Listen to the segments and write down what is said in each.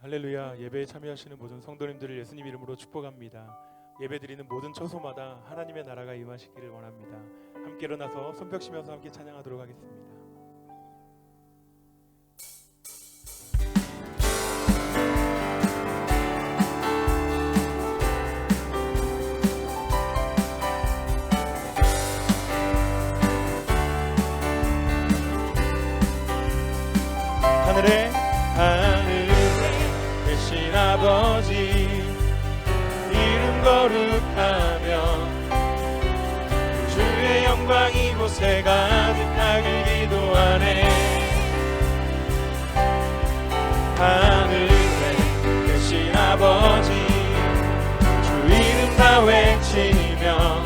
할렐루야. 예배에 참여하시는 모든 성도님들을 예수님 이름으로 축복합니다. 예배드리는 모든 처소마다 하나님의 나라가 임하시기를 원합니다. 함께 일어나서 손뼉 치면서 함께 찬양하도록 하겠습니다. 하늘에 계신 아버지 이름 거룩하며 주의 영광 이곳에 가득하길 기도하네. 하늘에 계신 아버지 주 이름 다 외치며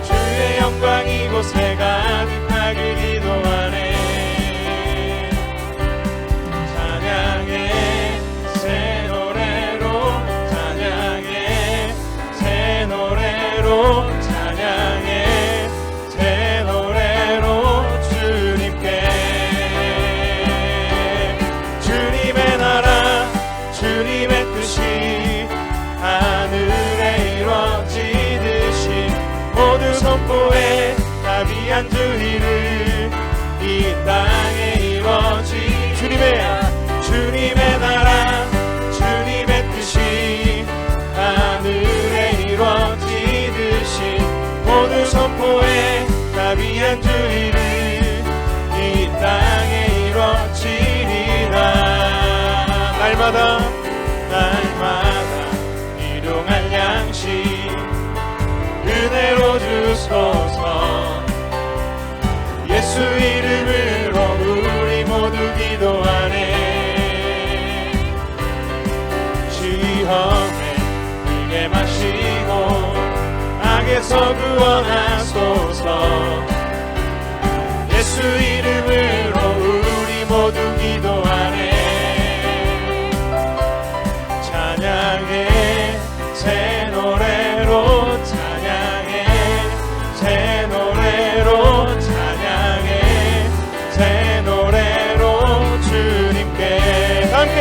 주의 영광 이곳에 가득하길 기도하네. 새 노래로 찬양해 새 노래로 찬양해 새 노래로 주님께 주님의 나라 주님의 뜻이 하늘에 이루어지듯이 모두 선포해 자비한 주의를 이 땅에 이루어지 주님의 나라 주님의 뜻이 하늘에 이루어지듯이 모두 선포해 자비한 주의를 이 땅에 이루어지리라. 날마다 일용할 양식 은혜로 주소서. 예수 이름으로 우리 모두 기도하네. 시험에 들게 마시고 악에서 구원하소서. 예수 이름으로 우리 모두 기도하네. 찬양해 새 노래로 찬양해 새 노래로 찬양해 새 노래로 주님께 함께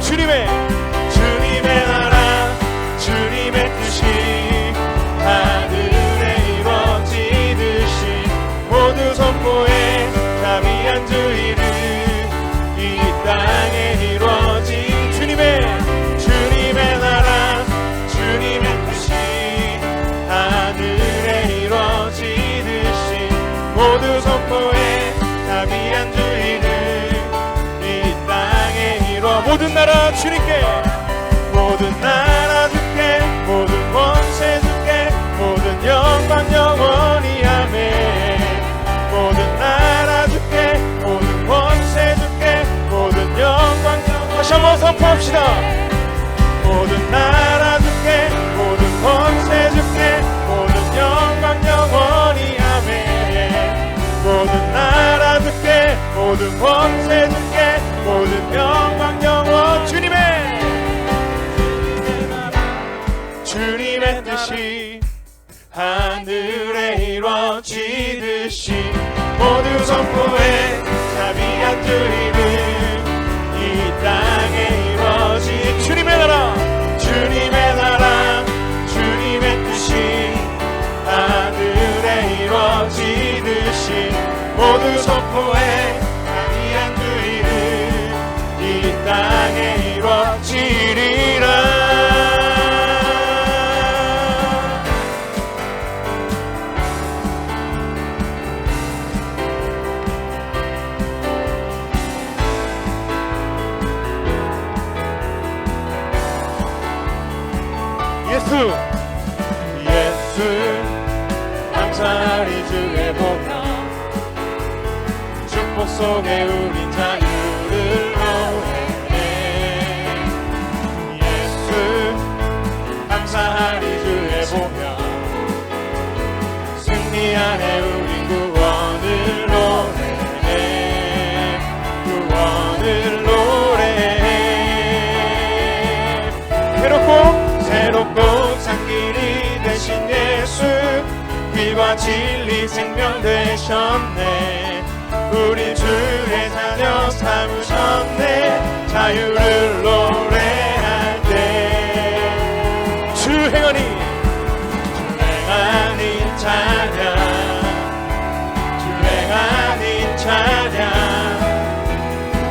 주님의 나라 주님의 뜻이 하늘에 이루어지듯이 모두 선포해 자비한 주의를 이 땅에 이루어지 주님의 나라 주님의 뜻이 하늘에 이루어지듯이 모두 선포해 자비한 주의를 이 땅에 이루어 모든 나라 주님께 모든 나라 주께 모든 권세 주께 모든 영광 영원히 아멘. 모든 나라 주께 모든 권세 주께 모든 영광 다시 한번 선포합시다. 모든 나라 주께 모든 권세 주께 모든 영광 영원히 아멘. 모든 나라 주께 모든 권세 주께 모든 영광 영원 주님의 뜻이 하늘에 이루어지듯이 모두 선포해 자비한 주님을 이 땅에 이루어지 주님의 나라 주님의 뜻이 하늘에 이루어지듯이 모두 선포해 자비한 주님을 이 땅에 이루어지리라. 예수 감사리 주의 보며 축복 속에 우린 자유를 노래해. 예수 감사리 주의 보며 승리 안에 우린 구원을 노래해. 구원을 노래해. 새롭고 산길이 되신 예수 길과 진리 생명 되셨네. 우리 주의 자녀 삼으셨네. 자유를 노래할 때 주 행하니 찬양 주 행하니 찬양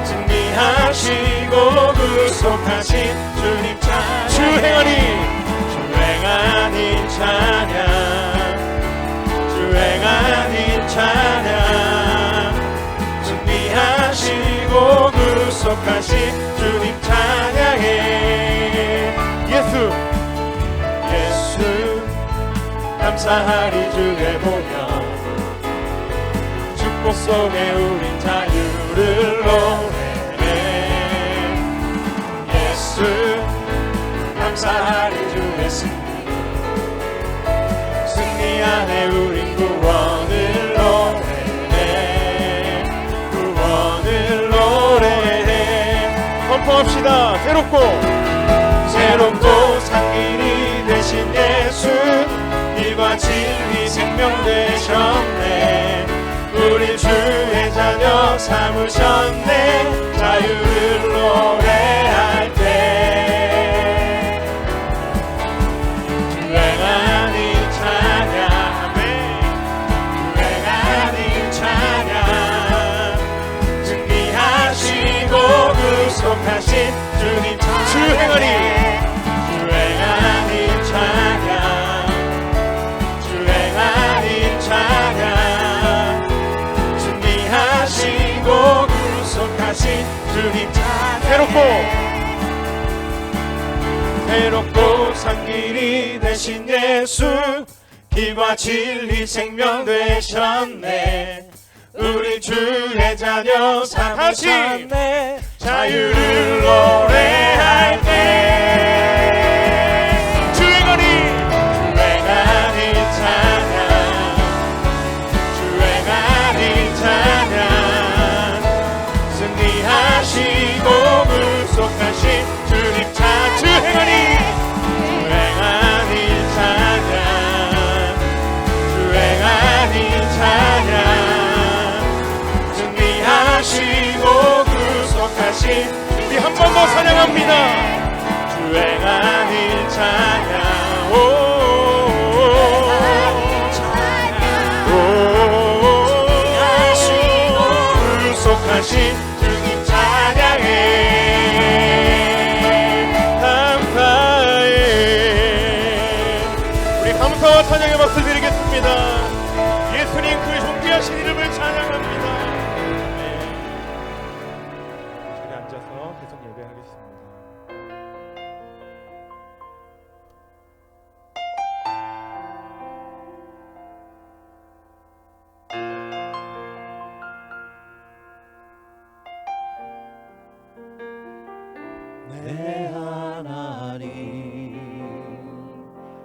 승리하시고 구속하신 주님 찬양 주 행하니 찬양 주 행하니 찬양 승리하시고 구속하신 주님 찬양해 예수 감사하리 주의 보혈 축복 속에 우린 자유를 노래해 예수 감사하리 주의 승리 안에 우린 구원을 노래해 구원을 노래해 선포합시다 새롭고 상길이 되신 예수 길과 진리 생명 되셨네 우리 주의 자녀 삼으셨네 자유를 노래할 때 주행하니 찬양 주행하니 찬양 승리하시고 구속하신 주님 찬양 주행하니 찬양 승리하시고 구속하신 주님 새롭고 산길이 되신 예수 길과 진리 생명 되셨네 우리 주의 자녀 삼으셨네 자유를 노래할 때 주행하니 찬양 승리하시고 구속하신 주님 찬양 주행하니 찬양 주행하니 찬양 승리하시고 구속하신 우리 한 번 더 찬양합니다 주행하니 찬양 구속하신 주님 찬양해 감사해 우리 감사와 찬양의 박수 드리겠습니다 예수님 그 존귀하신 이름을 찬양합니다 자리에 앉아서 계속 예배하겠습니다. 내 하나님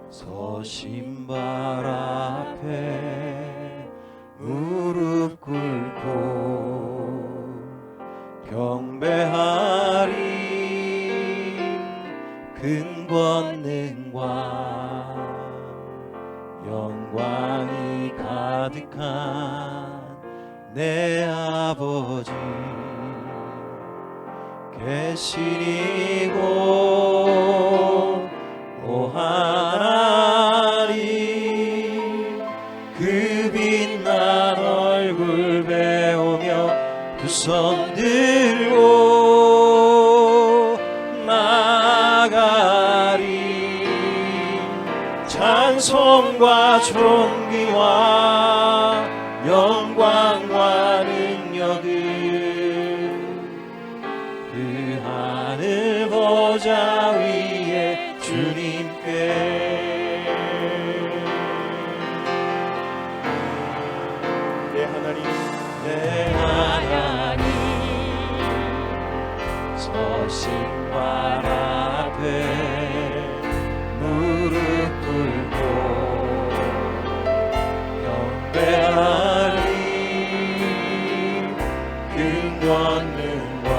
서신발 앞에 무릎 꿇고 경배하리 큰 권능과 영광이 가득한 내 아버지 계시니고 오 하나님 그 빛난 얼굴 배우며 두 손 들고 나가리 찬송과 존귀와 영광과 능력을 그 하늘 보좌 위에 주님께 내 하나님 내 하나님 서신발 앞에 무릎 꿇고 경배하리 큰 권능과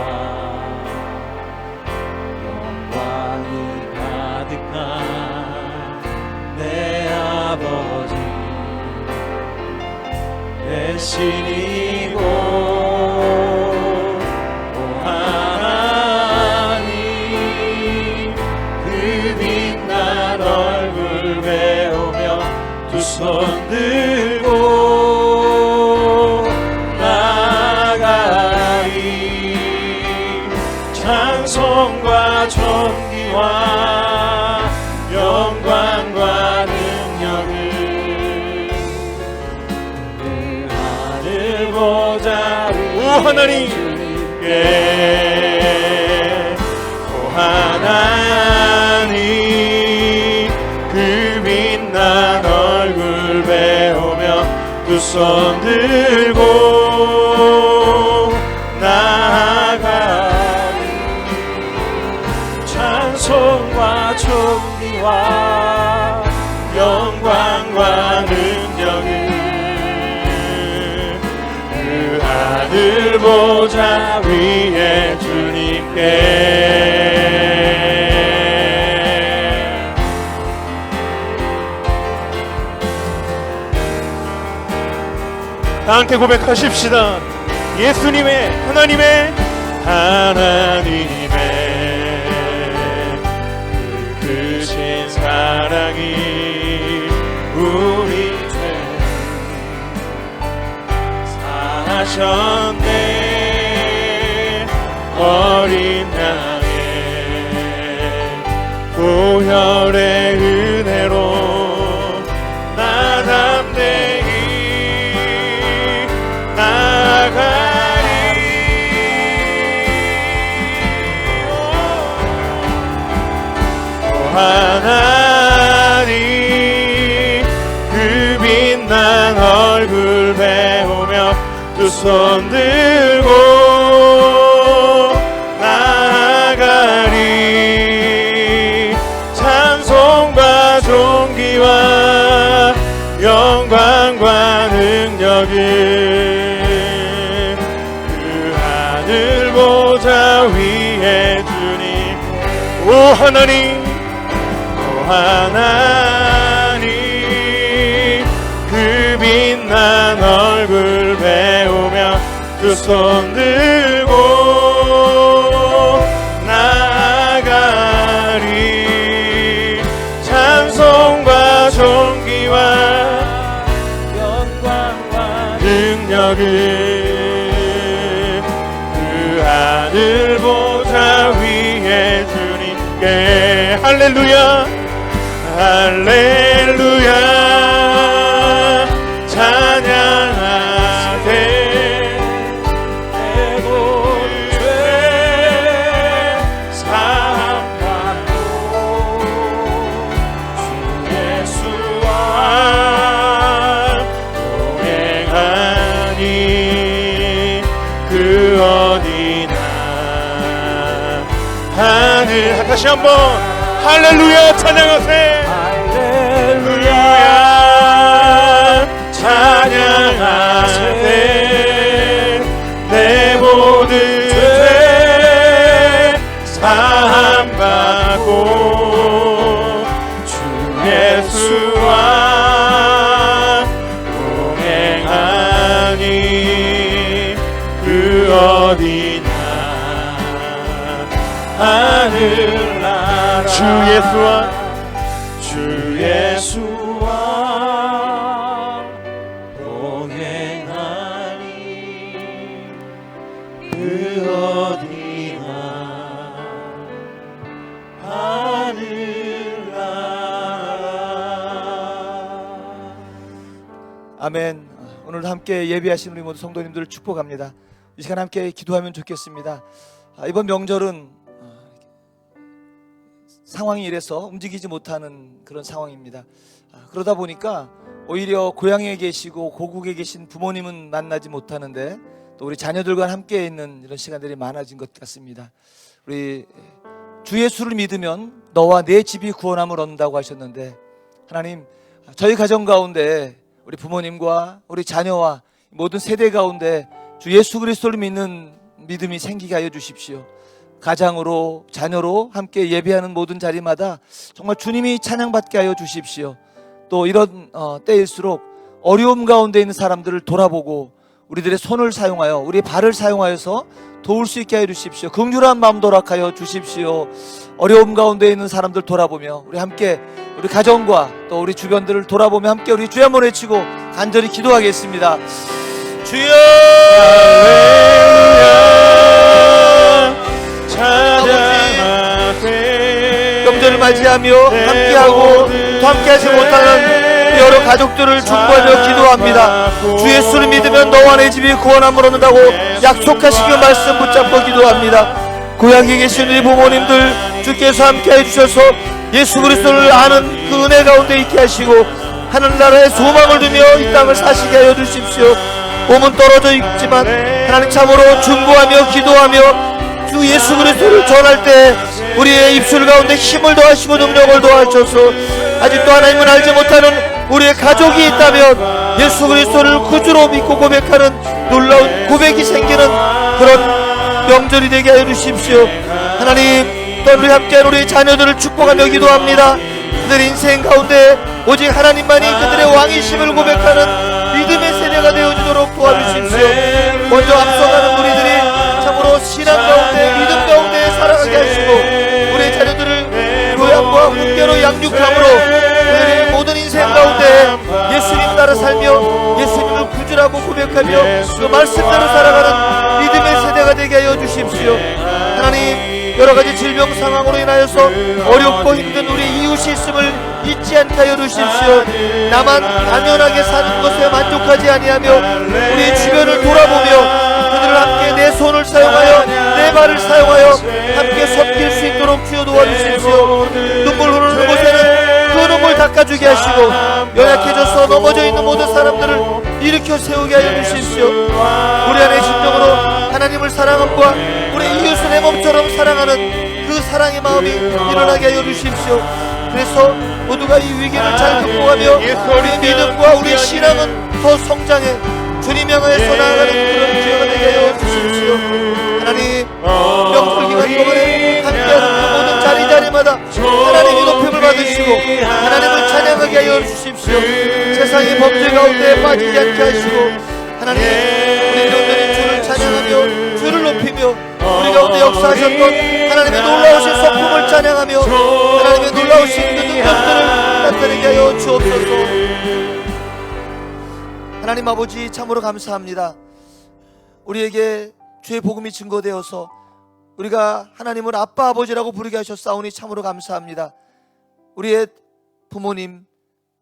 영광이 가득한 내 아버지 대신이고 오 하나님 찬송과 존귀와 영광과 능력을 그 하늘 보좌 오 하나님께 오 하나님 그 빛난 얼굴 배우며 두 손 들고 나아가리 찬송과 존귀와 영광과 능력을 그 하늘 보좌 위에 주님께 다 함께 고백하십시다. 예수님의 하나님의 그 크신 사랑이 우리 죄 사하셨네. 어린 양의 보혈의 은혜로 나 담대히 나아가리. 오 하나님 그 빛난 얼굴 배우며 두 손 들고 나아가리. 찬송과 존귀와 영광과 능력을 하늘 보좌 위에 주님 오 하나님 오 하나님 그 빛난 얼굴 배우며 두 손 들고 나아가리. 찬송과 존귀와 영광과 능력을 하늘 보좌 위에 주님께 할렐루야 할렐루야 찬양하세. 내 모든 죄 사함받고 주 예수와 동행하니 그 어디나 하늘 다시 한번 할렐루야 찬양하세. 할렐루야 찬양하세. 내 모든 죄 사함받고 주 예수와 동행하니 그 어디나 하늘나라. 주 예수와 동행하니 그 어디나 하늘나라. 아멘. 오늘 함께 예배하신 우리 모두 성도님들을 축복합니다. 이 시간 함께 기도하면 좋겠습니다. 이번 명절은 상황이 이래서 움직이지 못하는 그런 상황입니다. 그러다 보니까 오히려 고향에 계시고 고국에 계신 부모님은 만나지 못하는데 또 우리 자녀들과 함께 있는 이런 시간들이 많아진 것 같습니다. 우리 주 예수를 믿으면 너와 내 집이 구원함을 얻는다고 하셨는데, 하나님 저희 가정 가운데 우리 부모님과 우리 자녀와 모든 세대 가운데 주 예수 그리스도를 믿는 믿음이 생기게 하여 주십시오. 가장으로 자녀로 함께 예배하는 모든 자리마다 정말 주님이 찬양받게 하여 주십시오. 또 이런 때일수록 어려움 가운데 있는 사람들을 돌아보고 우리들의 손을 사용하여 우리 발을 사용하여서 도울 수 있게 하여 주십시오. 긍휼한 마음 도락하여 주십시오. 어려움 가운데 있는 사람들 돌아보며 우리 함께 우리 가정과 또 우리 주변들을 돌아보며 함께 우리 주여 한번 외치고 간절히 기도하겠습니다. 주여 할렐루야 맞이하며 함께하고 또 함께하지 못하는 여러 가족들을 중보하며 기도합니다. 주 예수를 믿으면 너와 내 집이 구원함을 얻는다고 약속하신 그 말씀 붙잡고 기도합니다. 고향에 계신 우리 부모님들 주께서 함께해 주셔서 예수 그리스도를 아는 그 은혜 가운데 있게 하시고 하늘나라의 소망을 두며 이 땅을 사시게 하여 주십시오. 몸은 떨어져 있지만 하나님 참으로 중보하며 기도하며 주 예수 그리스도를 전할 때 우리의 입술 가운데 힘을 더하시고 능력을 더하셔서 아직도 하나님을 알지 못하는 우리의 가족이 있다면 예수 그리스도를 구주로 믿고 고백하는 놀라운 고백이 생기는 그런 명절이 되게 하여 주십시오. 하나님, 또 우리 함께한 우리 자녀들을 축복하며 기도합니다. 그들 인생 가운데 오직 하나님만이 그들의 왕이심을 고백하는 믿음의 세대가 되어주도록 도와주십시오. 먼저 앞서가는 우리들이 참으로 신앙 가운데 믿음 가운데 살아가게 하시고 우리의 자녀들을 교양과 훈계로 양육함으로 그들의 모든 인생 가운데 예수님 따라 살며 예수님을 구주라고 고백하며 그 말씀대로 살아가는 믿음의 세대가 되게 하여 주십시오. 하나님, 여러가지 질병 상황으로 인하여서 어렵고 힘든 우리 이웃이 있음을 잊지 않게 하여 주십시오. 나만 당연하게 사는 것에 만족하지 아니하며 우리 주변을 돌아보며 그들을 함께 내 손을 사용하여 내 발을 사용하여 함께 섬길 수 있도록 주여 도와주십시오. 눈물 흐르는 곳에는 그 눈물 닦아주게 하시고 연약해져서 넘어져 있는 모든 사람들을 일으켜 세우게 하여 주십시오. 우리 안에 진정으로 하나님을 사랑함과 우리 이웃을 내 몸처럼 사랑하는 그 사랑의 마음이 일어나게 하여 주십시오. 그래서 모두가 이 위기를 잘 극복하며 우리의 믿음과 우리의 신앙은 더 성장해 주님 향하여서 나아가는 그런 기회가 되게 하여 주십시오. 하나님, 명절 기간 동안에 함께하는 그 모든 자리자리마다 하나님의 높임을 받으시고 하나님을 찬양하게 하여 주십시오. 세상의 범죄 가운데 빠지지 않게 하시고 하나님, 우리 영혼이 주를 찬양하며 주를 높이며 우리 가운데 역사하셨던 하나님의 놀라우신 성품을 찬양하며 하나님의 놀라우신 그 능력들을 나타내게 하여 주옵소서. 하나님 아버지, 참으로 감사합니다. 우리에게 주의 복음이 증거되어서 우리가 하나님을 아빠 아버지라고 부르게 하셨사오니 참으로 감사합니다. 우리의 부모님,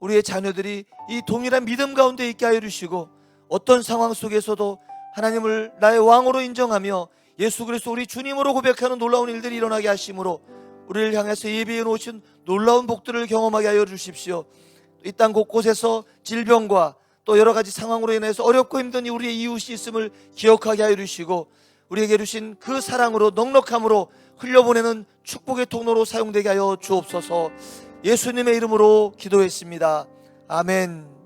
우리의 자녀들이 이 동일한 믿음 가운데 있게 하여 주시고 어떤 상황 속에서도 하나님을 나의 왕으로 인정하며 예수 그리스도 우리 주님으로 고백하는 놀라운 일들이 일어나게 하심으로 우리를 향해서 예비해 놓으신 놀라운 복들을 경험하게 하여 주십시오. 이 땅 곳곳에서 질병과 또 여러 가지 상황으로 인해서 어렵고 힘든 우리의 이웃이 있음을 기억하게 하여 주시고 우리에게 주신 그 사랑으로 넉넉함으로 흘려보내는 축복의 통로로 사용되게 하여 주옵소서. 예수님의 이름으로 기도했습니다. 아멘.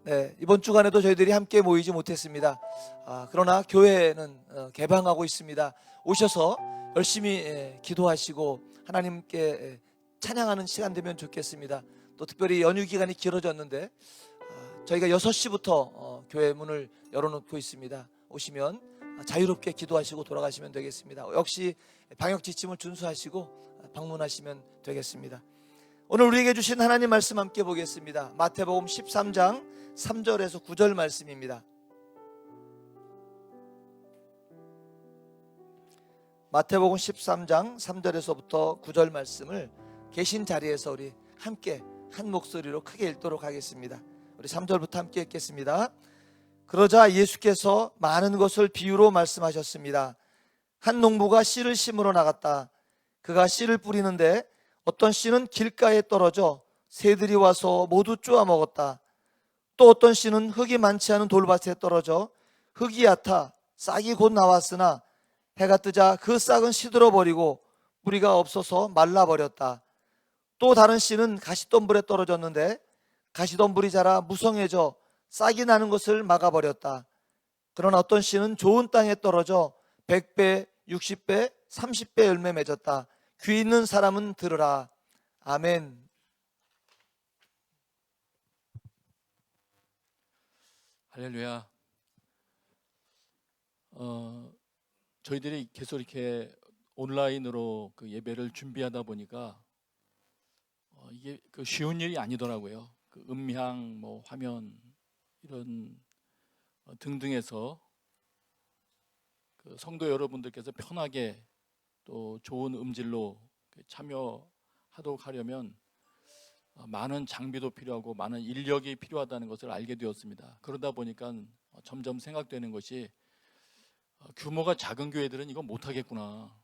네, 이번 주간에도 저희들이 함께 모이지 못했습니다. 그러나 교회는 개방하고 있습니다. 오셔서 열심히 기도하시고 하나님께 찬양하는 시간 되면 좋겠습니다. 또 특별히 연휴 기간이 길어졌는데 저희가 6시부터 교회 문을 열어놓고 있습니다. 오시면 자유롭게 기도하시고 돌아가시면 되겠습니다. 역시 방역 지침을 준수하시고 방문하시면 되겠습니다. 오늘 우리에게 주신 하나님 말씀 함께 보겠습니다. 마태복음 13장 3절에서 9절 말씀입니다. 마태복음 13장 3절에서부터 9절 말씀을 계신 자리에서 우리 함께 한 목소리로 크게 읽도록 하겠습니다. 우리 3절부터 함께 읽겠습니다. 그러자 예수께서 많은 것을 비유로 말씀하셨습니다. 한 농부가 씨를 심으러 나갔다. 그가 씨를 뿌리는데 어떤 씨는 길가에 떨어져 새들이 와서 모두 쪼아 먹었다. 또 어떤 씨는 흙이 많지 않은 돌밭에 떨어져 흙이 얕아 싹이 곧 나왔으나 해가 뜨자 그 싹은 시들어버리고 뿌리가 없어서 말라버렸다. 또 다른 씨는 가시덤불에 떨어졌는데 가시덤불이 자라 무성해져 싹이 나는 것을 막아버렸다. 그러나 어떤 씨는 좋은 땅에 떨어져 100배, 60배, 30배 열매 맺었다. 귀 있는 사람은 들으라. 아멘. 할렐루야. 저희들이 계속 이렇게 온라인으로 그 예배를 준비하다 보니까 이게 그 쉬운 일이 아니더라고요. 그 음향, 뭐 화면 이런 등등에서 그 성도 여러분들께서 편하게 또 좋은 음질로 참여하도록 하려면 많은 장비도 필요하고 많은 인력이 필요하다는 것을 알게 되었습니다. 그러다 보니까 점점 생각되는 것이 규모가 작은 교회들은 이거 못하겠구나.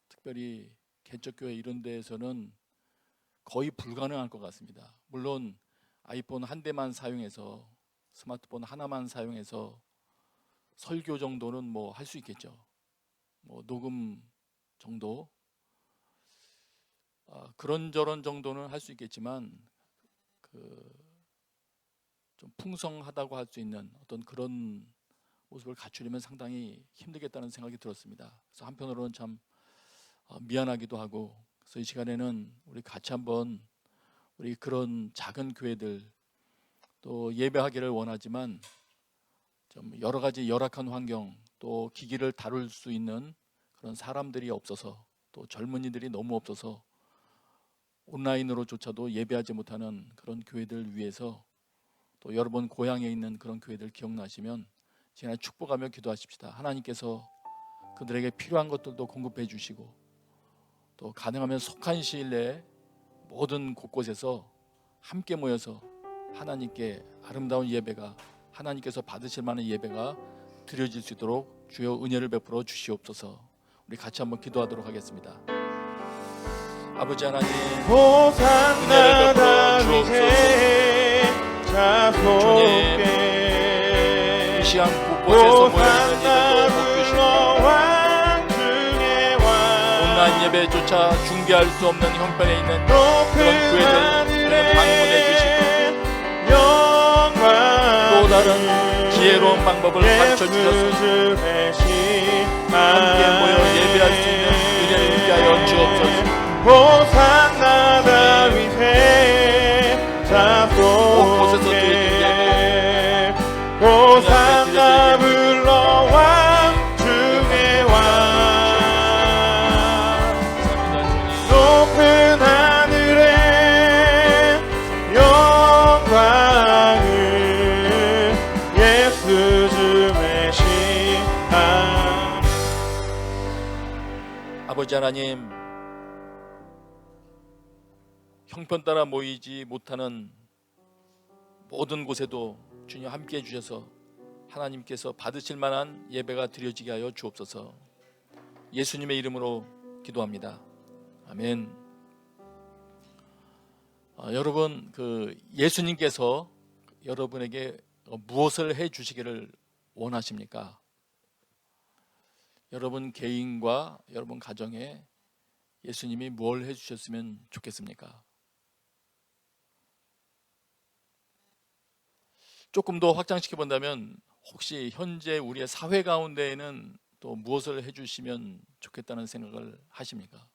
특별히 개척교회 이런 데에서는 거의 불가능할 것 같습니다. 물론 아이폰 한 대만 사용해서 스마트폰 하나만 사용해서 설교 정도는 뭐 할 수 있겠죠. 뭐 녹음 정도 그런저런 정도는 할 수 있겠지만 좀 풍성하다고 할 수 있는 어떤 그런 모습을 갖추려면 상당히 힘들겠다는 생각이 들었습니다. 그래서 한편으로는 참 미안하기도 하고, 그래서 이 시간에는 우리 같이 한번 우리 그런 작은 교회들 또 예배하기를 원하지만 좀 여러 가지 열악한 환경 또 기기를 다룰 수 있는 그런 사람들이 없어서 또 젊은이들이 너무 없어서 온라인으로조차도 예배하지 못하는 그런 교회들 위해서 또 여러분 고향에 있는 그런 교회들 기억나시면 지금 축복하며 기도하십시다. 하나님께서 그들에게 필요한 것들도 공급해 주시고 또 가능하면 속한 시일 내에 모든 곳곳에서 함께 모여서 하나님께 아름다운 예배가 하나님께서 받으실 만한 예배가 드려질 수 있도록 주여 은혜를 베풀어 주시옵소서. 우리 같이 한번 기도하도록 하겠습니다. 아버지 하나님, 호산나 은혜를 베풀어 다윗의 자손께 이 시간 곳곳에서 모여있는 예배도 복주시고 왕중의 왕 온라인 예배조차 준비할 수 없는 형편에 있는 그런 높은 교회들 하늘에 방문해 주시고 영광 또 다른 지혜로운 방법을 가르쳐 주셔서 함께 모여 예배할 수 있는 은혜를 있게 하여 주옵소서. 호산나 다윗의 곳곳에서 드려진 자손께 호산나 불러 왕중의 왕 높은 하늘에 영광을 예수 주의 시한 아버지 하나님, 형편 따라 모이지 못하는 모든 곳에도 주님 함께해 주셔서 하나님께서 받으실 만한 예배가 드려지게 하여 주옵소서. 예수님의 이름으로 기도합니다. 아멘. 여러분, 예수님께서 여러분에게 무엇을 해 주시기를 원하십니까? 여러분 개인과 여러분 가정에 예수님이 뭘 해 주셨으면 좋겠습니까? 조금 더 확장시켜 본다면 혹시 현재 우리의 사회 가운데에는 또 무엇을 해주시면 좋겠다는 생각을 하십니까?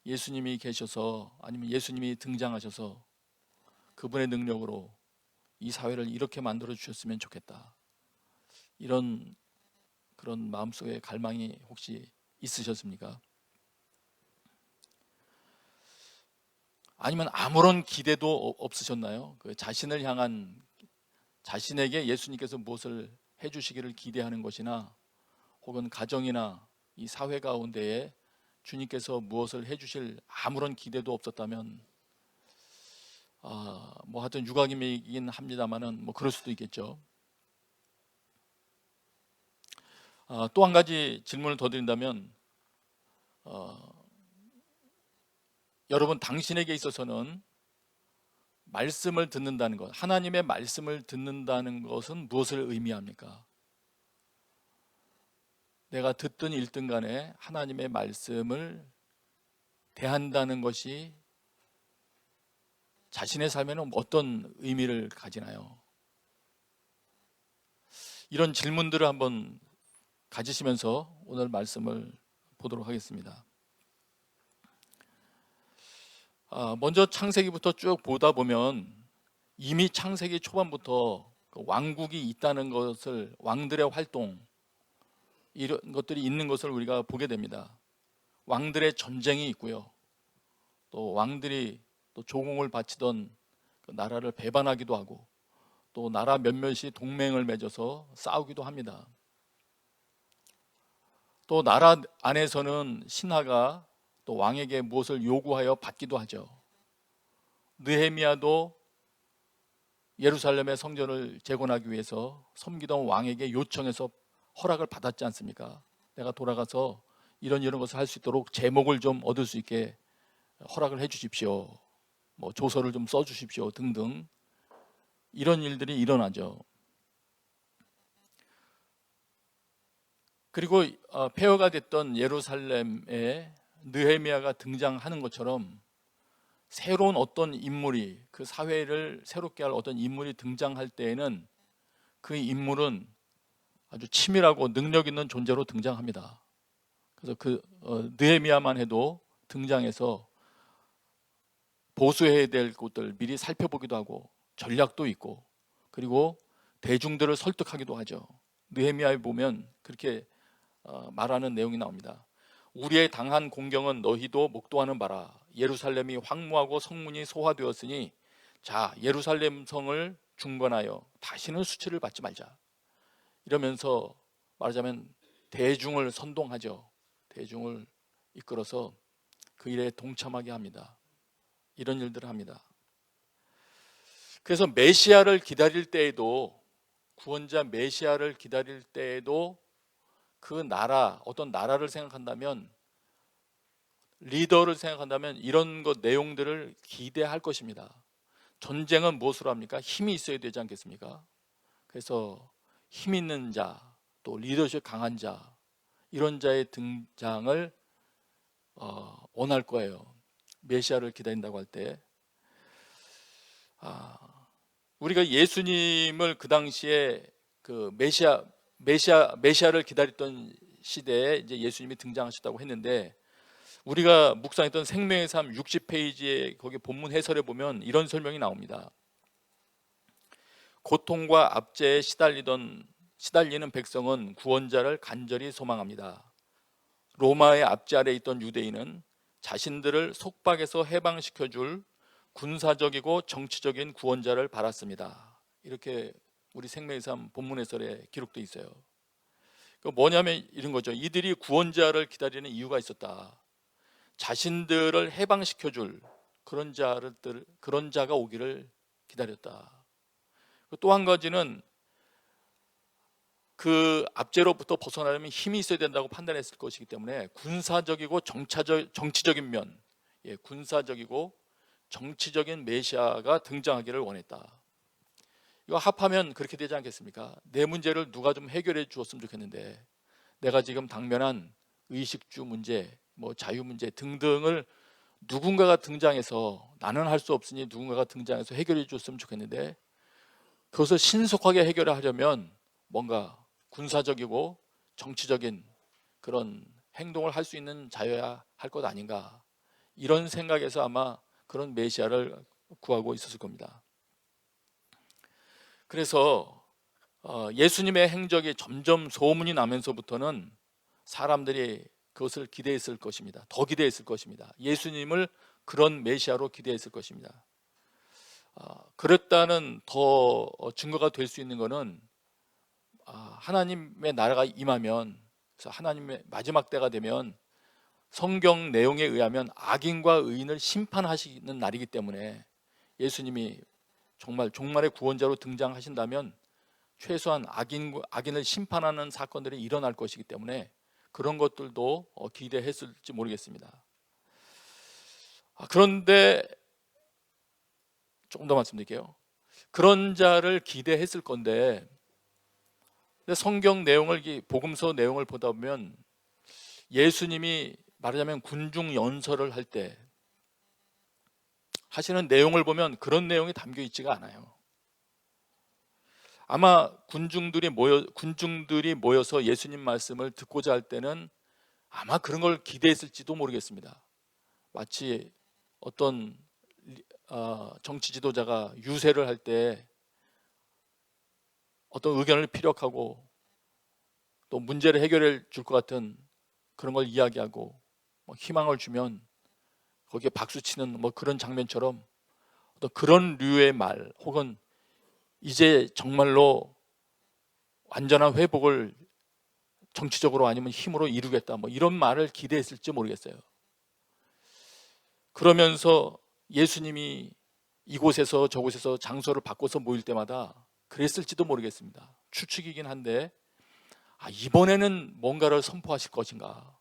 예수님이 계셔서 아니면 예수님이 등장하셔서 그분의 능력으로 이 사회를 이렇게 만들어 주셨으면 좋겠다, 이런 그런 마음속에 갈망이 혹시 있으셨습니까? 아니면 아무런 기대도 없으셨나요? 그 자신을 향한, 자신에게 예수님께서 무엇을 해주시기를 기대하는 것이나 혹은 가정이나 이 사회 가운데에 주님께서 무엇을 해주실 아무런 기대도 없었다면 뭐 하여튼 유감이긴 합니다만은 뭐 그럴 수도 있겠죠. 또 한 가지 질문을 더 드린다면 여러분 당신에게 있어서는 말씀을 듣는다는 것, 하나님의 말씀을 듣는다는 것은 무엇을 의미합니까? 내가 듣든 읽든 간에 하나님의 말씀을 대한다는 것이 자신의 삶에는 어떤 의미를 가지나요? 이런 질문들을 한번 가지시면서 오늘 말씀을 보도록 하겠습니다. 먼저 창세기부터 쭉 보다 보면 이미 창세기 초반부터 왕국이 있다는 것을, 왕들의 활동, 이런 것들이 있는 것을 우리가 보게 됩니다. 왕들의 전쟁이 있고요, 또 왕들이 또 조공을 바치던 그 나라를 배반하기도 하고 또 나라 몇몇이 동맹을 맺어서 싸우기도 합니다. 또 나라 안에서는 신하가 또 왕에게 무엇을 요구하여 받기도 하죠. 느헤미야도 예루살렘의 성전을 재건하기 위해서 섬기던 왕에게 요청해서 허락을 받았지 않습니까? 내가 돌아가서 이런 것을 할 수 있도록 제목을 좀 얻을 수 있게 허락을 해 주십시오. 뭐 조서를 좀 써 주십시오 등등 이런 일들이 일어나죠. 그리고 폐허가 됐던 예루살렘에 느헤미야가 등장하는 것처럼 새로운 어떤 인물이 그 사회를 새롭게 할 어떤 인물이 등장할 때에는 그 인물은 아주 치밀하고 능력 있는 존재로 등장합니다. 그래서 그 느헤미야만 해도 등장해서 보수해야 될 것들 미리 살펴보기도 하고 전략도 있고 그리고 대중들을 설득하기도 하죠. 느헤미야에 보면 그렇게 말하는 내용이 나옵니다. 우리의 당한 공경은 너희도 목도하는 바라. 예루살렘이 황무하고 성문이 소화되었으니 자 예루살렘 성을 중건하여 다시는 수치를 받지 말자. 이러면서 말하자면 대중을 선동하죠. 대중을 이끌어서 그 일에 동참하게 합니다. 이런 일들을 합니다. 그래서 메시아를 기다릴 때에도 구원자 메시아를 기다릴 때에도 그 나라 어떤 나라를 생각한다면 리더를 생각한다면 이런 것 내용들을 기대할 것입니다. 전쟁은 무엇으로 합니까? 힘이 있어야 되지 않겠습니까? 그래서 힘 있는 자, 또 리더십 강한 자 이런 자의 등장을 원할 거예요. 메시아를 기다린다고 할 때 우리가 예수님을 그 당시에 그 메시아를 기다렸던 시대에 이제 예수님이 등장하셨다고 했는데 우리가 묵상했던 생명의 삶 60페이지에 거기 본문 해설에 보면 이런 설명이 나옵니다. 고통과 압제에 시달리는 백성은 구원자를 간절히 소망합니다. 로마의 압제 아래 있던 유대인은 자신들을 속박에서 해방시켜줄 군사적이고 정치적인 구원자를 바랐습니다. 이렇게 우리 생명의 삶 본문 해설에 기록되어 있어요. 뭐냐면 이런 거죠. 이들이 구원자를 기다리는 이유가 있었다. 자신들을 해방시켜줄 그런 자가 오기를 기다렸다. 또 한 가지는 그 압제로부터 벗어나려면 힘이 있어야 된다고 판단했을 것이기 때문에 군사적이고 정치적인 면, 군사적이고 정치적인 메시아가 등장하기를 원했다. 이거 합하면 그렇게 되지 않겠습니까? 내 문제를 누가 좀 해결해 주었으면 좋겠는데 내가 지금 당면한 의식주 문제, 뭐 자유 문제 등등을 누군가가 등장해서 나는 할 수 없으니 누군가가 등장해서 해결해 줬으면 좋겠는데 그것을 신속하게 해결하려면 뭔가 군사적이고 정치적인 그런 행동을 할 수 있는 자여야 할 것 아닌가 이런 생각에서 아마 그런 메시아를 구하고 있었을 겁니다. 그래서 예수님의 행적이 점점 소문이 나면서부터는 사람들이 그것을 기대했을 것입니다. 더 기대했을 것입니다. 예수님을 그런 메시아로 기대했을 것입니다. 그랬다는 더 증거가 될 수 있는 것은 하나님의 나라가 임하면 그래서 하나님의 마지막 때가 되면 성경 내용에 의하면 악인과 의인을 심판하시는 날이기 때문에 예수님이 정말 종말의 구원자로 등장하신다면 최소한 악인을 심판하는 사건들이 일어날 것이기 때문에 그런 것들도 기대했을지 모르겠습니다. 그런데 조금 더 말씀드릴게요. 그런 자를 기대했을 건데 성경 내용을 복음서 내용을 보다 보면 예수님이 말하자면 군중 연설을 할 때 하시는 내용을 보면 그런 내용이 담겨 있지가 않아요. 아마 군중들이 모여서 예수님 말씀을 듣고자 할 때는 아마 그런 걸 기대했을지도 모르겠습니다. 마치 어떤 정치 지도자가 유세를 할 때 어떤 의견을 피력하고 또 문제를 해결해 줄 것 같은 그런 걸 이야기하고 희망을 주면 거기에 박수치는 그런 장면처럼 어떤 그런 류의 말 혹은 이제 정말로 완전한 회복을 정치적으로 아니면 힘으로 이루겠다, 뭐 이런 말을 기대했을지 모르겠어요. 그러면서 예수님이 이곳에서 저곳에서 장소를 바꿔서 모일 때마다 그랬을지도 모르겠습니다. 추측이긴 한데, 이번에는 뭔가를 선포하실 것인가,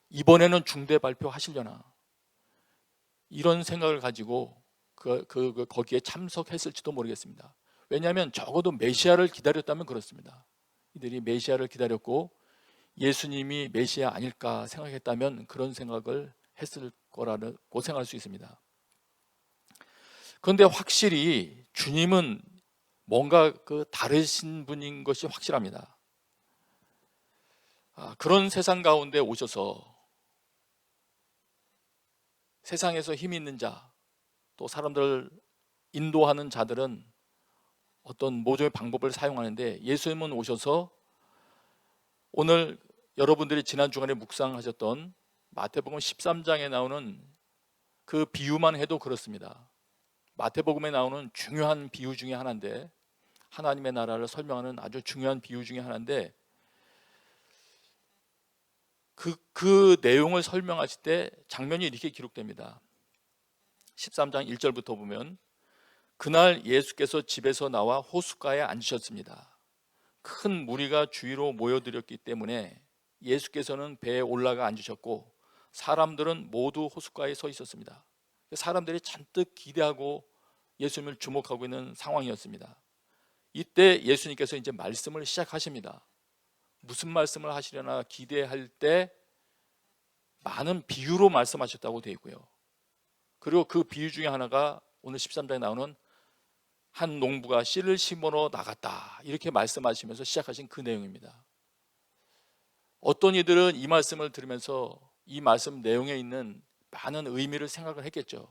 이번에는 중대 발표하시려나, 이런 생각을 가지고 거기에 참석했을지도 모르겠습니다. 왜냐하면 적어도 메시아를 기다렸다면 그렇습니다. 이들이 메시아를 기다렸고 예수님이 메시아 아닐까 생각했다면 그런 생각을 했을 거라고 생각할 수 있습니다. 그런데 확실히 주님은 뭔가 다르신 분인 것이 확실합니다. 그런 세상 가운데 오셔서 세상에서 힘 있는 자, 또 사람들을 인도하는 자들은 어떤 모종의 방법을 사용하는데, 예수님은 오셔서 오늘 여러분들이 지난 주간에 묵상하셨던 마태복음 13장에 나오는 그 비유만 해도 그렇습니다. 마태복음에 나오는 중요한 비유 중에 하나인데, 하나님의 나라를 설명하는 아주 중요한 비유 중에 하나인데, 그 내용을 설명하실 때 장면이 이렇게 기록됩니다. 13장 1절부터 보면, 그날 예수께서 집에서 나와 호숫가에 앉으셨습니다. 큰 무리가 주위로 모여들었기 때문에 예수께서는 배에 올라가 앉으셨고 사람들은 모두 호숫가에 서 있었습니다. 사람들이 잔뜩 기대하고 예수님을 주목하고 있는 상황이었습니다. 이때 예수님께서 이제 말씀을 시작하십니다. 무슨 말씀을 하시려나 기대할 때 많은 비유로 말씀하셨다고 되어 있고요. 그리고 그 비유 중에 하나가 오늘 13장에 나오는 한 농부가 씨를 심으러 나갔다, 이렇게 말씀하시면서 시작하신 그 내용입니다. 어떤 이들은 이 말씀을 들으면서 이 말씀 내용에 있는 많은 의미를 생각을 했겠죠.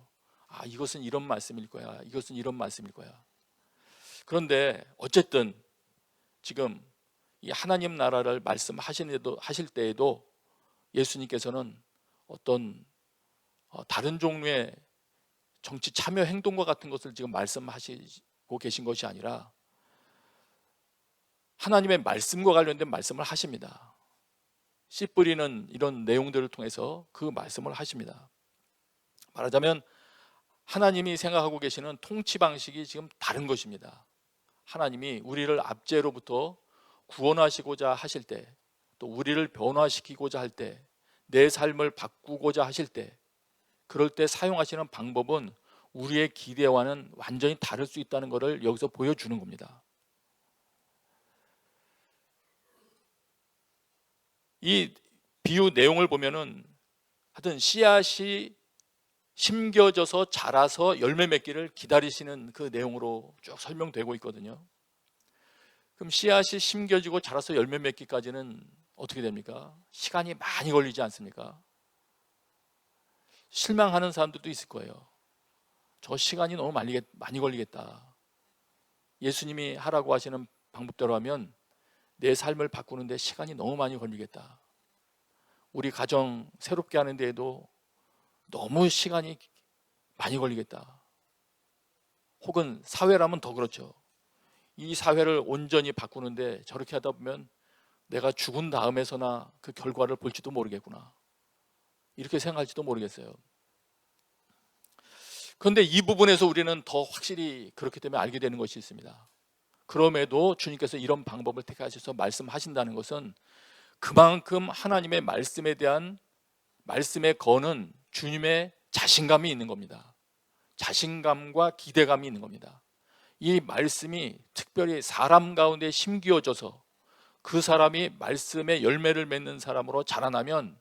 이것은 이런 말씀일 거야, 이것은 이런 말씀일 거야. 그런데 어쨌든 지금 이 하나님 나라를 말씀하실 때에도 예수님께서는 어떤 다른 종류의 정치 참여 행동과 같은 것을 지금 말씀하시고 계신 것이 아니라 하나님의 말씀과 관련된 말씀을 하십니다. 씨 뿌리는 이런 내용들을 통해서 그 말씀을 하십니다. 말하자면 하나님이 생각하고 계시는 통치 방식이 지금 다른 것입니다. 하나님이 우리를 압제로부터 구원하시고자 하실 때, 또 우리를 변화시키고자 할 때, 내 삶을 바꾸고자 하실 때, 그럴 때 사용하시는 방법은 우리의 기대와는 완전히 다를 수 있다는 것을 여기서 보여주는 겁니다. 이 비유 내용을 보면은 하여튼 씨앗이 심겨져서 자라서 열매 맺기를 기다리시는 그 내용으로 쭉 설명되고 있거든요. 그럼 씨앗이 심겨지고 자라서 열매 맺기까지는 어떻게 됩니까? 시간이 많이 걸리지 않습니까? 실망하는 사람들도 있을 거예요. 저 시간이 너무 많이 걸리겠다. 예수님이 하라고 하시는 방법대로 하면 내 삶을 바꾸는데 시간이 너무 많이 걸리겠다. 우리 가정 새롭게 하는 데에도 너무 시간이 많이 걸리겠다. 혹은 사회라면 더 그렇죠. 이 사회를 온전히 바꾸는데 저렇게 하다 보면 내가 죽은 다음에서나 그 결과를 볼지도 모르겠구나, 이렇게 생각할지도 모르겠어요. 그런데 이 부분에서 우리는 더 확실히 그렇기 때문에 알게 되는 것이 있습니다. 그럼에도 주님께서 이런 방법을 택하셔서 말씀하신다는 것은 그만큼 하나님의 말씀에 대한 말씀에 거는 주님의 자신감이 있는 겁니다. 자신감과 기대감이 있는 겁니다. 이 말씀이 특별히 사람 가운데 심기어져서 그 사람이 말씀의 열매를 맺는 사람으로 자라나면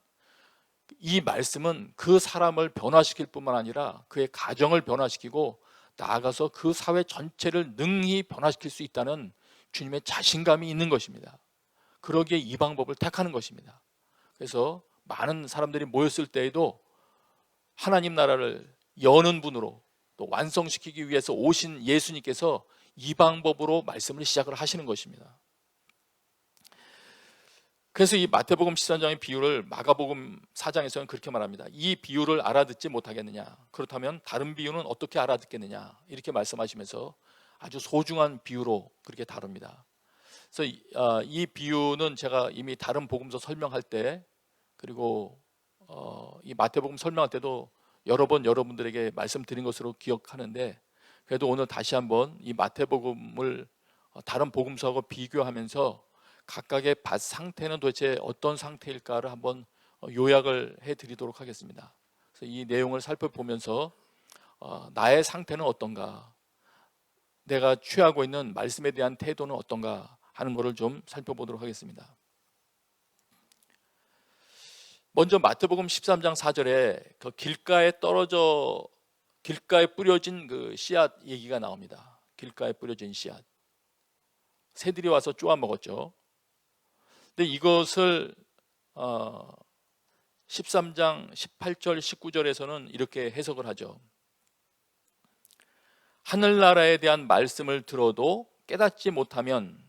이 말씀은 그 사람을 변화시킬 뿐만 아니라 그의 가정을 변화시키고 나아가서 그 사회 전체를 능히 변화시킬 수 있다는 주님의 자신감이 있는 것입니다. 그러기에 이 방법을 택하는 것입니다. 그래서 많은 사람들이 모였을 때에도 하나님 나라를 여는 분으로 또 완성시키기 위해서 오신 예수님께서 이 방법으로 말씀을 시작을 하시는 것입니다. 그래서 이 마태복음 13장의 비유를 마가복음 4장에서는 그렇게 말합니다. 이 비유를 알아듣지 못하겠느냐? 그렇다면 다른 비유는 어떻게 알아듣겠느냐? 이렇게 말씀하시면서 아주 소중한 비유로 그렇게 다룹니다. 그래서 이 비유는 제가 이미 다른 복음서 설명할 때, 그리고 이 마태복음 설명할 때도 여러 번 여러분들에게 말씀드린 것으로 기억하는데, 그래도 오늘 다시 한번 이 마태복음을 다른 복음서하고 비교하면서 각각의 밭 상태는 도대체 어떤 상태일까를 한번 요약을 해드리도록 하겠습니다. 그래서 이 내용을 살펴보면서 나의 상태는 어떤가, 내가 취하고 있는 말씀에 대한 태도는 어떤가 하는 것을 좀 살펴보도록 하겠습니다. 먼저 마태복음 13장 4절에 그 길가에 뿌려진 그 씨앗 얘기가 나옵니다. 길가에 뿌려진 씨앗. 새들이 와서 쪼아 먹었죠. 근데 이것을 13장 18절 19절에서는 이렇게 해석을 하죠. 하늘나라에 대한 말씀을 들어도 깨닫지 못하면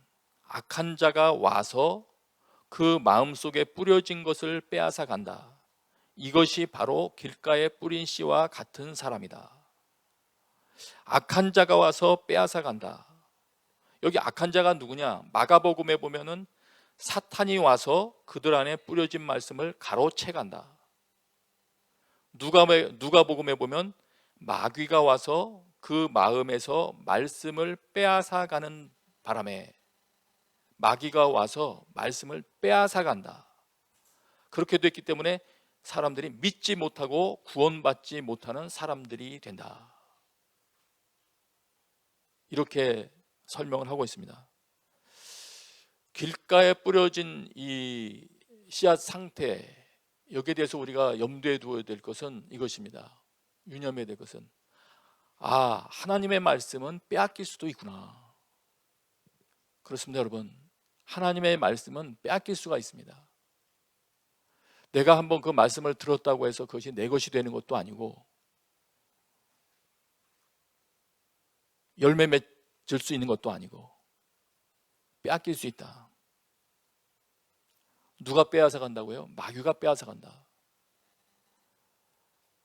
악한 자가 와서 그 마음속에 뿌려진 것을 빼앗아 간다. 이것이 바로 길가에 뿌린 씨와 같은 사람이다. 악한 자가 와서 빼앗아 간다. 여기 악한 자가 누구냐? 마가복음에 보면은 사탄이 와서 그들 안에 뿌려진 말씀을 가로채 간다. 누가복음에 보면 마귀가 와서 그 마음에서 말씀을 빼앗아 가는 바람에, 마귀가 와서 말씀을 빼앗아 간다. 그렇게 됐기 때문에 사람들이 믿지 못하고 구원받지 못하는 사람들이 된다. 이렇게 설명을 하고 있습니다. 길가에 뿌려진 이 씨앗 상태, 여기에 대해서 우리가 염두에 두어야 될 것은 이것입니다. 유념해야 될 것은, 하나님의 말씀은 빼앗길 수도 있구나. 그렇습니다, 여러분. 하나님의 말씀은 빼앗길 수가 있습니다. 내가 한번 그 말씀을 들었다고 해서 그것이 내 것이 되는 것도 아니고, 열매 맺을 수 있는 것도 아니고, 빼앗길 수 있다. 누가 빼앗아 간다고요? 마귀가 빼앗아 간다.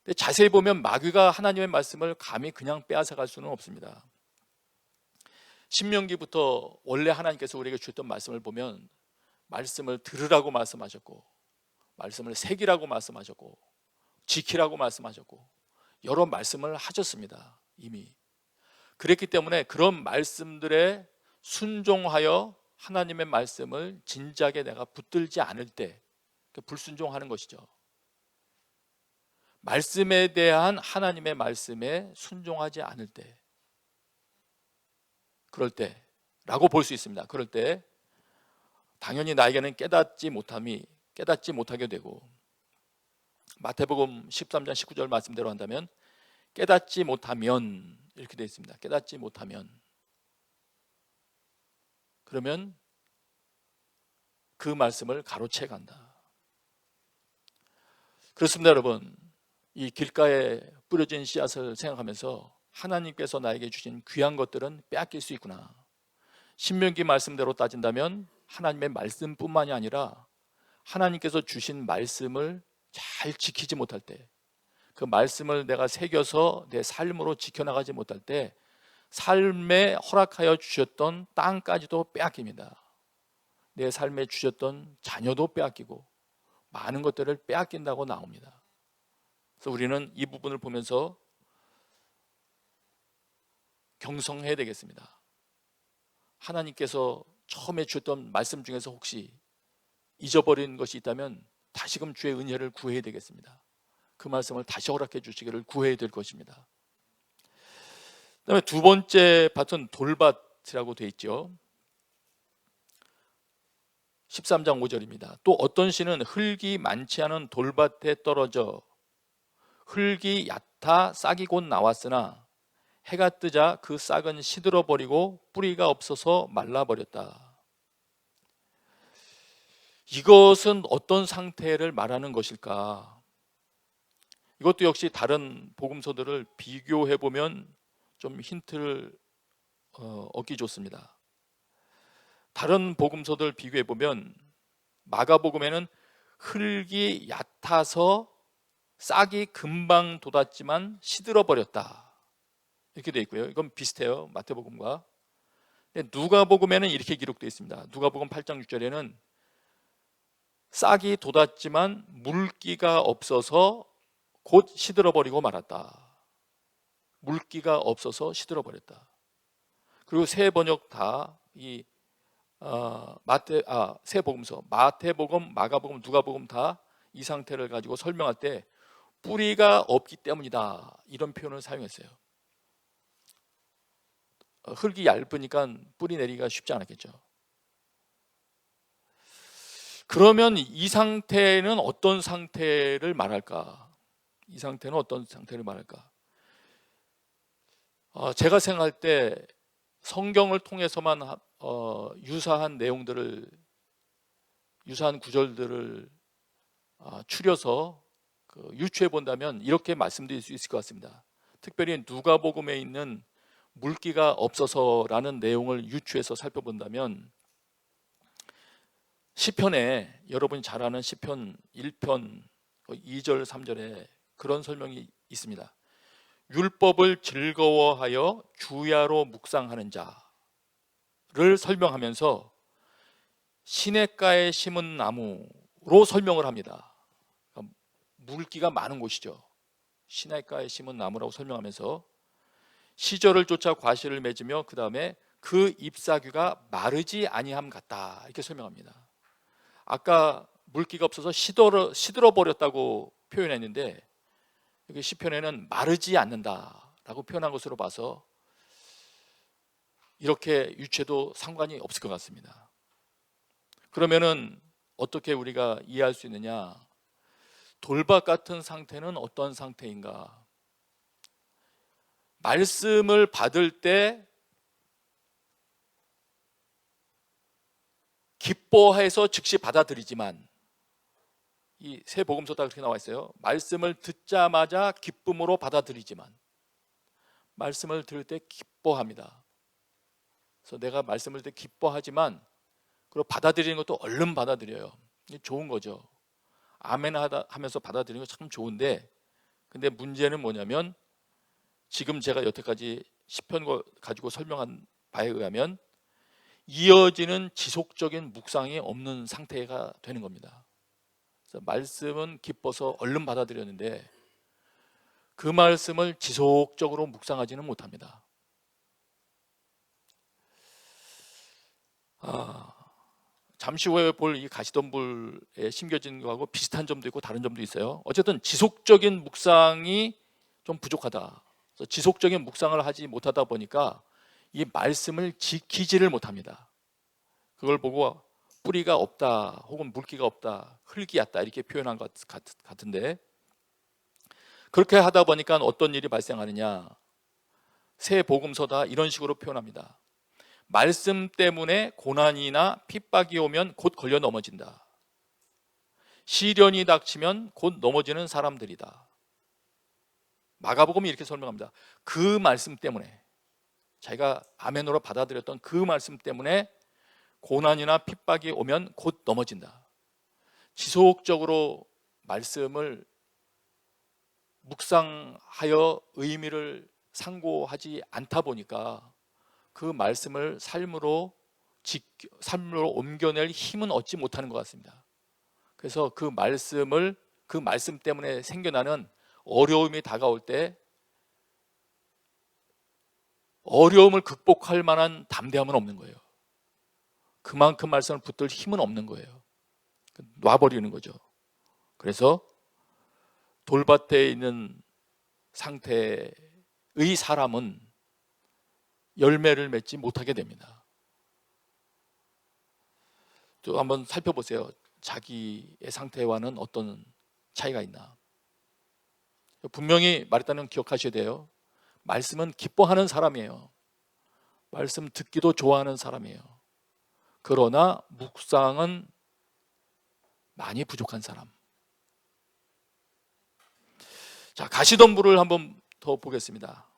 근데 자세히 보면 마귀가 하나님의 말씀을 감히 그냥 빼앗아 갈 수는 없습니다. 신명기부터 원래 하나님께서 우리에게 주셨던 말씀을 보면, 말씀을 들으라고 말씀하셨고, 말씀을 새기라고 말씀하셨고, 지키라고 말씀하셨고, 여러 말씀을 하셨습니다. 이미. 그랬기 때문에 그런 말씀들에 순종하여 하나님의 말씀을 진작에 내가 붙들지 않을 때, 불순종하는 것이죠. 말씀에 대한 하나님의 말씀에 순종하지 않을 때, 그럴 때라고 볼 수 있습니다. 그럴 때 당연히 나에게는 깨닫지 못하게 되고, 마태복음 13장 19절 말씀대로 한다면 깨닫지 못하면, 이렇게 되어 있습니다. 깨닫지 못하면, 그러면 그 말씀을 가로채 간다. 그렇습니다, 여러분. 이 길가에 뿌려진 씨앗을 생각하면서 하나님께서 나에게 주신 귀한 것들은 빼앗길 수 있구나. 신명기 말씀대로 따진다면 하나님의 말씀뿐만이 아니라 하나님께서 주신 말씀을 잘 지키지 못할 때, 그 말씀을 내가 새겨서 내 삶으로 지켜나가지 못할 때 삶에 허락하여 주셨던 땅까지도 빼앗깁니다. 내 삶에 주셨던 자녀도 빼앗기고 많은 것들을 빼앗긴다고 나옵니다. 그래서 우리는 이 부분을 보면서 경성해야 되겠습니다. 하나님께서 처음에 주셨던 말씀 중에서 혹시 잊어버린 것이 있다면 다시금 주의 은혜를 구해야 되겠습니다. 그 말씀을 다시 허락해 주시기를 구해야 될 것입니다. 그다음에 두 번째 밭은 돌밭이라고 되어 있죠. 13장 5절입니다. 또 어떤 씨는 흙이 많지 않은 돌밭에 떨어져 흙이 얕아 싹이 곧 나왔으나 해가 뜨자 그 싹은 시들어 버리고 뿌리가 없어서 말라버렸다. 이것은 어떤 상태를 말하는 것일까? 이것도 역시 다른 복음서들을 비교해 보면 좀 힌트를 얻기 좋습니다. 다른 복음서들 비교해 보면 마가복음에는 흙이 얕아서 싹이 금방 돋았지만 시들어 버렸다, 이렇게 되어 있고요. 이건 비슷해요, 마태복음과. 근데 누가복음에는 이렇게 기록되어 있습니다. 누가복음 8장 6절에는 싹이 돋았지만 물기가 없어서 곧 시들어버리고 말았다. 물기가 없어서 시들어버렸다. 그리고 세 번역 다 이 세 복음서 마태복음, 마가복음, 누가복음 다 이 상태를 가지고 설명할 때 뿌리가 없기 때문이다 이런 표현을 사용했어요. 흙이 얇으니까 뿌리 내리기가 쉽지 않았겠죠. 그러면 이 상태는 어떤 상태를 말할까? 이 상태는 어떤 상태를 말할까? 제가 생각할 때 성경을 통해서만 유사한 내용들을, 유사한 구절들을 추려서 유추해 본다면 이렇게 말씀드릴 수 있을 것 같습니다. 특별히 누가복음에 있는 물기가 없어서라는 내용을 유추해서 살펴본다면 시편에, 여러분이 잘 아는 시편 1편 2절 3절에 그런 설명이 있습니다. 율법을 즐거워하여 주야로 묵상하는 자를 설명하면서 시냇가에 심은 나무로 설명을 합니다. 그러니까 물기가 많은 곳이죠. 시냇가에 심은 나무라고 설명하면서 시절을 쫓아 과실을 맺으며 그 다음에 그 잎사귀가 마르지 아니함 같다 이렇게 설명합니다. 아까 물기가 없어서 시들어 버렸다고 표현했는데 여기 시편에는 마르지 않는다라고 표현한 것으로 봐서 이렇게 유추해도 상관이 없을 것 같습니다. 그러면은 어떻게 우리가 이해할 수 있느냐? 돌밭 같은 상태는 어떤 상태인가? 말씀을 받을 때 기뻐해서 즉시 받아들이지만, 이 세 복음서 다 그렇게 나와 있어요. 말씀을 듣자마자 기쁨으로 받아들이지만, 말씀을 들을 때 기뻐합니다. 그래서 내가 말씀을 들을 때 기뻐하지만 그리고 받아들이는 것도 얼른 받아들여요. 이게 좋은 거죠. 아멘 하면서 받아들이는 거 참 좋은데, 근데 문제는 뭐냐면 지금 제가 여태까지 시편 가지고 설명한 바에 의하면 이어지는 지속적인 묵상이 없는 상태가 되는 겁니다. 그래서 말씀은 기뻐서 얼른 받아들였는데 그 말씀을 지속적으로 묵상하지는 못합니다. 잠시 후에 볼 이 가시덤불에 심겨진 거하고 비슷한 점도 있고 다른 점도 있어요. 어쨌든 지속적인 묵상이 좀 부족하다. 그래서 지속적인 묵상을 하지 못하다 보니까 이 말씀을 지키지를 못합니다. 그걸 보고 뿌리가 없다 혹은 물기가 없다, 흙이 얕다 이렇게 표현한 것 같은데, 그렇게 하다 보니까 어떤 일이 발생하느냐? 새 복음서다 이런 식으로 표현합니다. 말씀 때문에 고난이나 핍박이 오면 곧 걸려 넘어진다. 시련이 닥치면 곧 넘어지는 사람들이다. 마가복음이 이렇게 설명합니다. 그 말씀 때문에, 자기가 아멘으로 받아들였던 그 말씀 때문에 고난이나 핍박이 오면 곧 넘어진다. 지속적으로 말씀을 묵상하여 의미를 상고하지 않다 보니까 그 말씀을 삶으로 옮겨낼 힘은 얻지 못하는 것 같습니다. 그래서 그 말씀 때문에 생겨나는 어려움이 다가올 때 어려움을 극복할 만한 담대함은 없는 거예요. 그만큼 말씀을 붙들 힘은 없는 거예요. 놔버리는 거죠. 그래서 돌밭에 있는 상태의 사람은 열매를 맺지 못하게 됩니다. 또 한번 살펴보세요. 자기의 상태와는 어떤 차이가 있나. 분명히 말했다는 기억하셔야 돼요. 말씀은 기뻐하는 사람이에요. 말씀 듣기도 좋아하는 사람이에요. 그러나 묵상은 많이 부족한 사람. 자, 가시덤불을 한번 더 보겠습니다.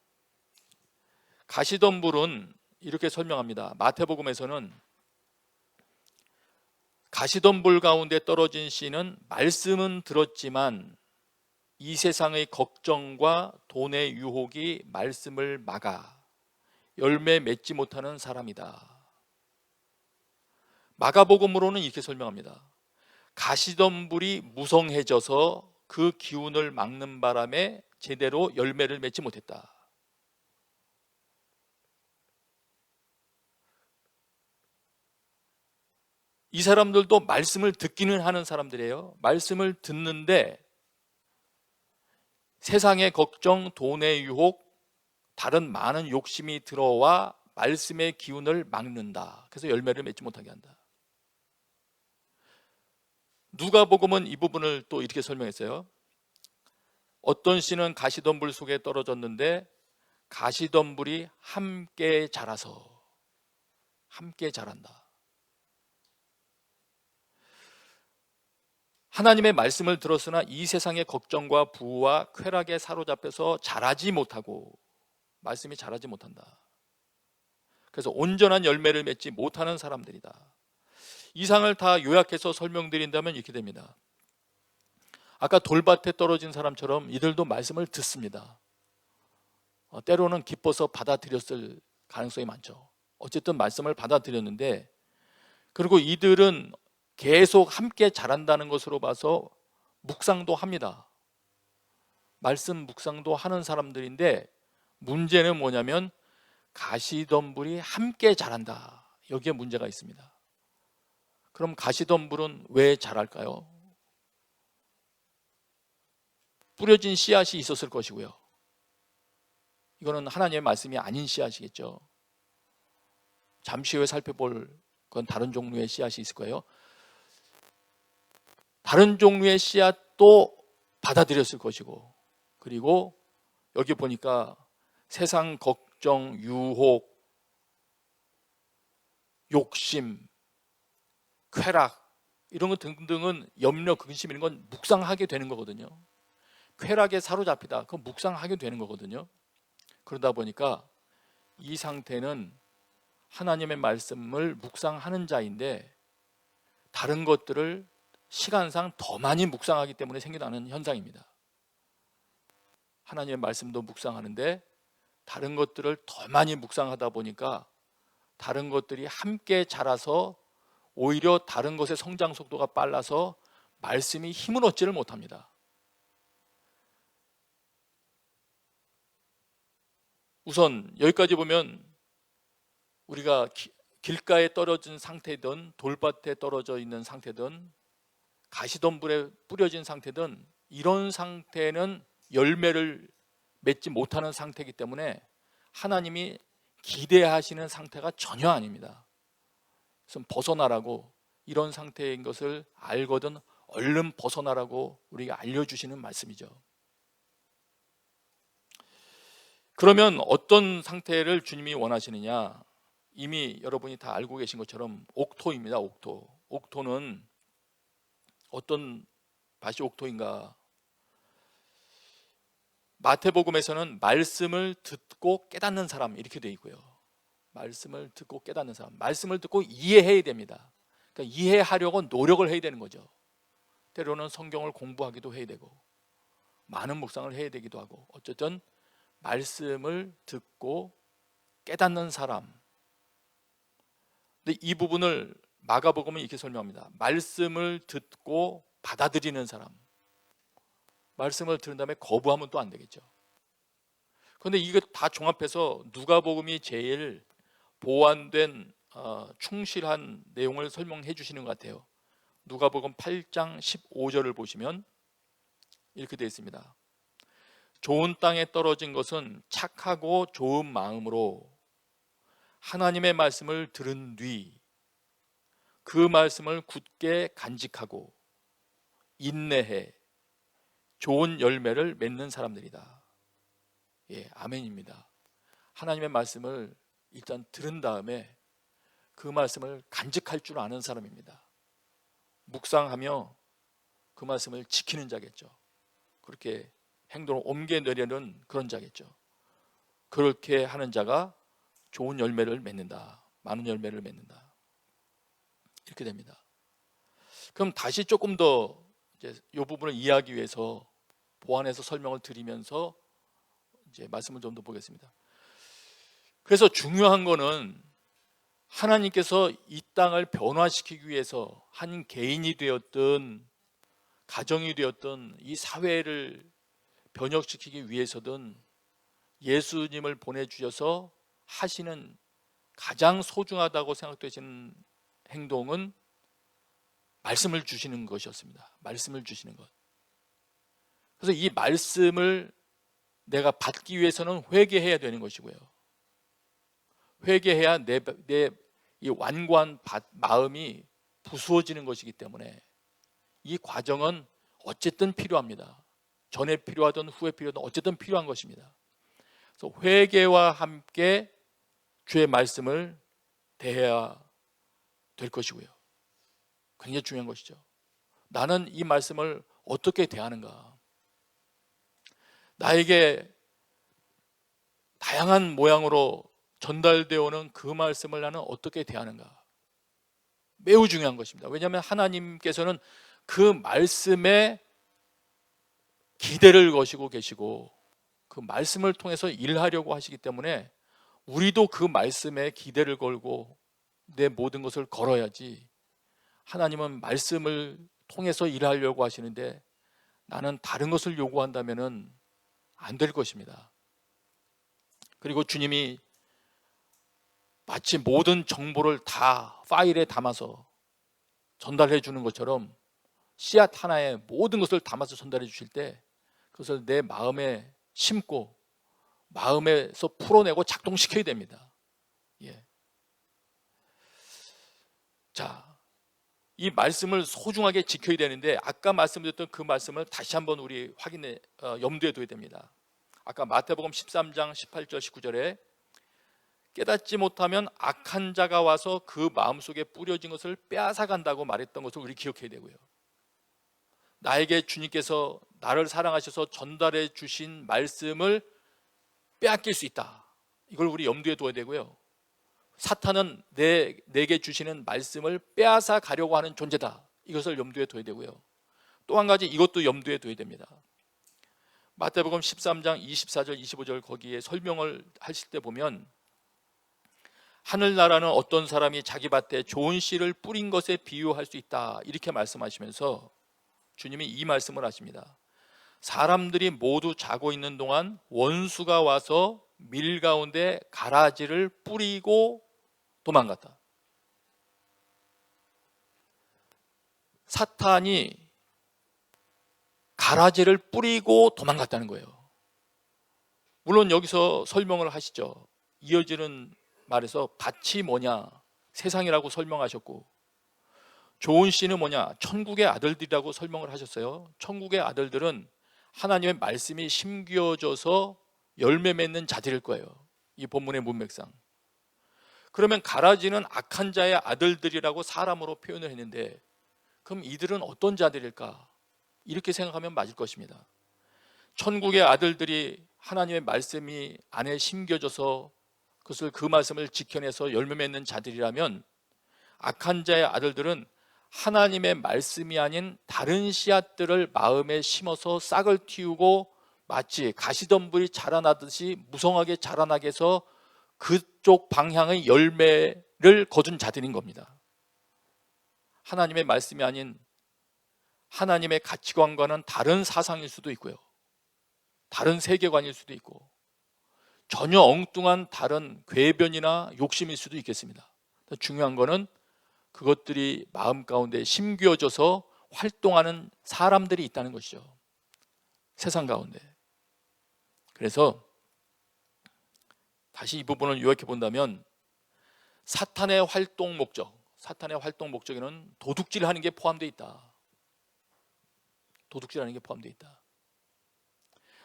가시덤불은 이렇게 설명합니다. 마태복음에서는 가시덤불 가운데 떨어진 씨는 말씀은 들었지만 이 세상의 걱정과 돈의 유혹이 말씀을 막아 열매 맺지 못하는 사람이다. 마가복음으로는 이렇게 설명합니다. 가시덤불이 무성해져서 그 기운을 막는 바람에 제대로 열매를 맺지 못했다. 이 사람들도 말씀을 듣기는 하는 사람들이에요. 말씀을 듣는데 세상의 걱정, 돈의 유혹, 다른 많은 욕심이 들어와 말씀의 기운을 막는다. 그래서 열매를 맺지 못하게 한다. 누가복음은 이 부분을 또 이렇게 설명했어요. 어떤 씨는 가시덤불 속에 떨어졌는데 가시덤불이 함께 자라서, 함께 자란다. 하나님의 말씀을 들었으나 이 세상의 걱정과 부와 쾌락에 사로잡혀서 자라지 못하고, 말씀이 자라지 못한다. 그래서 온전한 열매를 맺지 못하는 사람들이다. 이상을 다 요약해서 설명드린다면 이렇게 됩니다. 아까 돌밭에 떨어진 사람처럼 이들도 말씀을 듣습니다. 때로는 기뻐서 받아들였을 가능성이 많죠. 어쨌든 말씀을 받아들였는데, 그리고 이들은 계속 함께 자란다는 것으로 봐서 묵상도 합니다. 말씀 묵상도 하는 사람들인데, 문제는 뭐냐면 가시덤불이 함께 자란다. 여기에 문제가 있습니다. 그럼 가시덤불은 왜 자랄까요? 뿌려진 씨앗이 있었을 것이고요. 이거는 하나님의 말씀이 아닌 씨앗이겠죠. 잠시 후에 살펴볼 건 다른 종류의 씨앗이 있을 거예요. 다른 종류의 씨앗도 받아들였을 것이고, 그리고 여기 보니까 세상 걱정, 유혹, 욕심, 쾌락 이런 것 등등은 염려, 근심 이런 건 묵상하게 되는 거거든요. 쾌락에 사로잡히다, 그건 묵상하게 되는 거거든요. 그러다 보니까 이 상태는 하나님의 말씀을 묵상하는 자인데 다른 것들을 시간상 더 많이 묵상하기 때문에 생겨나는 현상입니다. 하나님의 말씀도 묵상하는데 다른 것들을 더 많이 묵상하다 보니까 다른 것들이 함께 자라서 오히려 다른 것의 성장 속도가 빨라서 말씀이 힘을 얻지를 못합니다. 우선 여기까지 보면 우리가 길가에 떨어진 상태든 돌밭에 떨어져 있는 상태든 가시덤불에 뿌려진 상태든 이런 상태는 열매를 맺지 못하는 상태이기 때문에 하나님이 기대하시는 상태가 전혀 아닙니다. 그래서 벗어나라고, 이런 상태인 것을 알거든 얼른 벗어나라고 우리가 알려주시는 말씀이죠. 그러면 어떤 상태를 주님이 원하시느냐? 이미 여러분이 다 알고 계신 것처럼 옥토입니다. 옥토. 옥토는 어떤 밭이 옥토인가? 마태복음에서는 말씀을 듣고 깨닫는 사람 이렇게 되어 있고요. 말씀을 듣고 깨닫는 사람, 말씀을 듣고 이해해야 됩니다. 그러니까 이해하려고 노력을 해야 되는 거죠. 때로는 성경을 공부하기도 해야 되고 많은 묵상을 해야 되기도 하고, 어쨌든 말씀을 듣고 깨닫는 사람. 근데 이 부분을 마가복음은 이렇게 설명합니다. 말씀을 듣고 받아들이는 사람. 말씀을 들은 다음에 거부하면 또 안 되겠죠. 그런데 이거 다 종합해서 누가복음이 제일 보완된 충실한 내용을 설명해 주시는 것 같아요. 누가복음 8장 15절을 보시면 이렇게 되어 있습니다. 좋은 땅에 떨어진 것은 착하고 좋은 마음으로 하나님의 말씀을 들은 뒤 그 말씀을 굳게 간직하고 인내해 좋은 열매를 맺는 사람들이다. 예, 아멘입니다. 하나님의 말씀을 일단 들은 다음에 그 말씀을 간직할 줄 아는 사람입니다. 묵상하며 그 말씀을 지키는 자겠죠. 그렇게 행동을 옮겨내려는 그런 자겠죠. 그렇게 하는 자가 좋은 열매를 맺는다. 많은 열매를 맺는다. 이렇게 됩니다. 그럼 다시 조금 더 이제 이 부분을 이해하기 위해서 보완해서 설명을 드리면서 이제 말씀을 좀 더 보겠습니다. 그래서 중요한 거는 하나님께서 이 땅을 변화시키기 위해서 한 개인이 되었든 가정이 되었든 이 사회를 변혁시키기 위해서든 예수님을 보내주셔서 하시는 가장 소중하다고 생각되시는 행동은 말씀을 주시는 것이었습니다. 말씀을 주시는 것. 그래서 이 말씀을 내가 받기 위해서는 회개해야 되는 것이고요. 회개해야 내 이 완고한 마음이 부수어지는 것이기 때문에 이 과정은 어쨌든 필요합니다. 전에 필요하든 후에 필요하든 어쨌든 필요한 것입니다. 그래서 회개와 함께 주의 말씀을 대해야 될 것이고요. 굉장히 중요한 것이죠. 나는 이 말씀을 어떻게 대하는가? 나에게 다양한 모양으로 전달되어 오는 그 말씀을 나는 어떻게 대하는가? 매우 중요한 것입니다. 왜냐하면 하나님께서는 그 말씀에 기대를 거시고 계시고 그 말씀을 통해서 일하려고 하시기 때문에 우리도 그 말씀에 기대를 걸고 내 모든 것을 걸어야지. 하나님은 말씀을 통해서 일하려고 하시는데 나는 다른 것을 요구한다면 안 될 것입니다. 그리고 주님이 마치 모든 정보를 다 파일에 담아서 전달해 주는 것처럼 씨앗 하나에 모든 것을 담아서 전달해 주실 때 그것을 내 마음에 심고 마음에서 풀어내고 작동시켜야 됩니다. 예. 자, 이 말씀을 소중하게 지켜야 되는데 아까 말씀드렸던 그 말씀을 다시 한번 우리 염두에 둬야 됩니다. 아까 마태복음 13장 18절 19절에 깨닫지 못하면 악한 자가 와서 그 마음속에 뿌려진 것을 빼앗아간다고 말했던 것을 우리 기억해야 되고요. 나에게 주님께서 나를 사랑하셔서 전달해 주신 말씀을 빼앗길 수 있다. 이걸 우리 염두에 둬야 되고요. 사탄은 내게 주시는 말씀을 빼앗아 가려고 하는 존재다. 이것을 염두에 둬야 되고요. 또 한 가지 이것도 염두에 둬야 됩니다. 마태복음 13장 24절 25절 거기에 설명을 하실 때 보면 하늘나라는 어떤 사람이 자기 밭에 좋은 씨를 뿌린 것에 비유할 수 있다. 이렇게 말씀하시면서 주님이 이 말씀을 하십니다. 사람들이 모두 자고 있는 동안 원수가 와서 밀 가운데 가라지를 뿌리고 도망갔다. 사탄이 가라지를 뿌리고 도망갔다는 거예요. 물론 여기서 설명을 하시죠. 이어지는 말에서 밭이 뭐냐? 세상이라고 설명하셨고 좋은 씨는 뭐냐? 천국의 아들들이라고 설명을 하셨어요. 천국의 아들들은 하나님의 말씀이 심겨져서 열매 맺는 자들일 거예요. 이 본문의 문맥상. 그러면 가라지는 악한 자의 아들들이라고 사람으로 표현을 했는데 그럼 이들은 어떤 자들일까? 이렇게 생각하면 맞을 것입니다. 천국의 아들들이 하나님의 말씀이 안에 심겨져서 그 말씀을 지켜내서 열매 맺는 자들이라면 악한 자의 아들들은 하나님의 말씀이 아닌 다른 씨앗들을 마음에 심어서 싹을 틔우고 마치 가시덤불이 자라나듯이 무성하게 자라나게 해서 그쪽 방향의 열매를 거둔 자들인 겁니다. 하나님의 말씀이 아닌 하나님의 가치관과는 다른 사상일 수도 있고요. 다른 세계관일 수도 있고 전혀 엉뚱한 다른 궤변이나 욕심일 수도 있겠습니다. 중요한 거는 그것들이 마음 가운데 심겨져서 활동하는 사람들이 있다는 것이죠. 세상 가운데. 그래서 다시 이 부분을 요약해 본다면 사탄의 활동 목적에는 도둑질하는 게 포함되어 있다. 도둑질하는 게 포함되어 있다.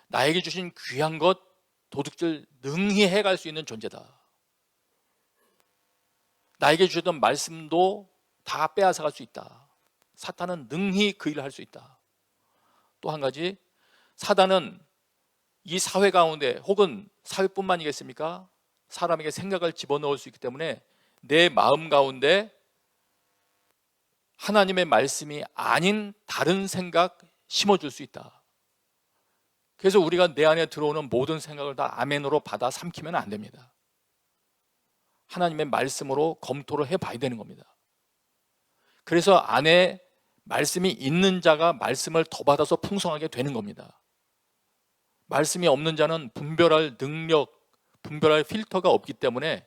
나에게 주신 귀한 것 도둑질 능히 해갈 수 있는 존재다. 나에게 주셨던 말씀도 다 빼앗아갈 수 있다. 사탄은 능히 그 일을 할 수 있다. 또 한 가지, 사단은 이 사회 가운데 혹은 사회뿐만이겠습니까? 사람에게 생각을 집어넣을 수 있기 때문에 내 마음 가운데 하나님의 말씀이 아닌 다른 생각 심어줄 수 있다. 그래서 우리가 내 안에 들어오는 모든 생각을 다 아멘으로 받아 삼키면 안 됩니다. 하나님의 말씀으로 검토를 해봐야 되는 겁니다. 그래서 안에 말씀이 있는 자가 말씀을 더 받아서 풍성하게 되는 겁니다. 말씀이 없는 자는 분별할 능력, 분별할 필터가 없기 때문에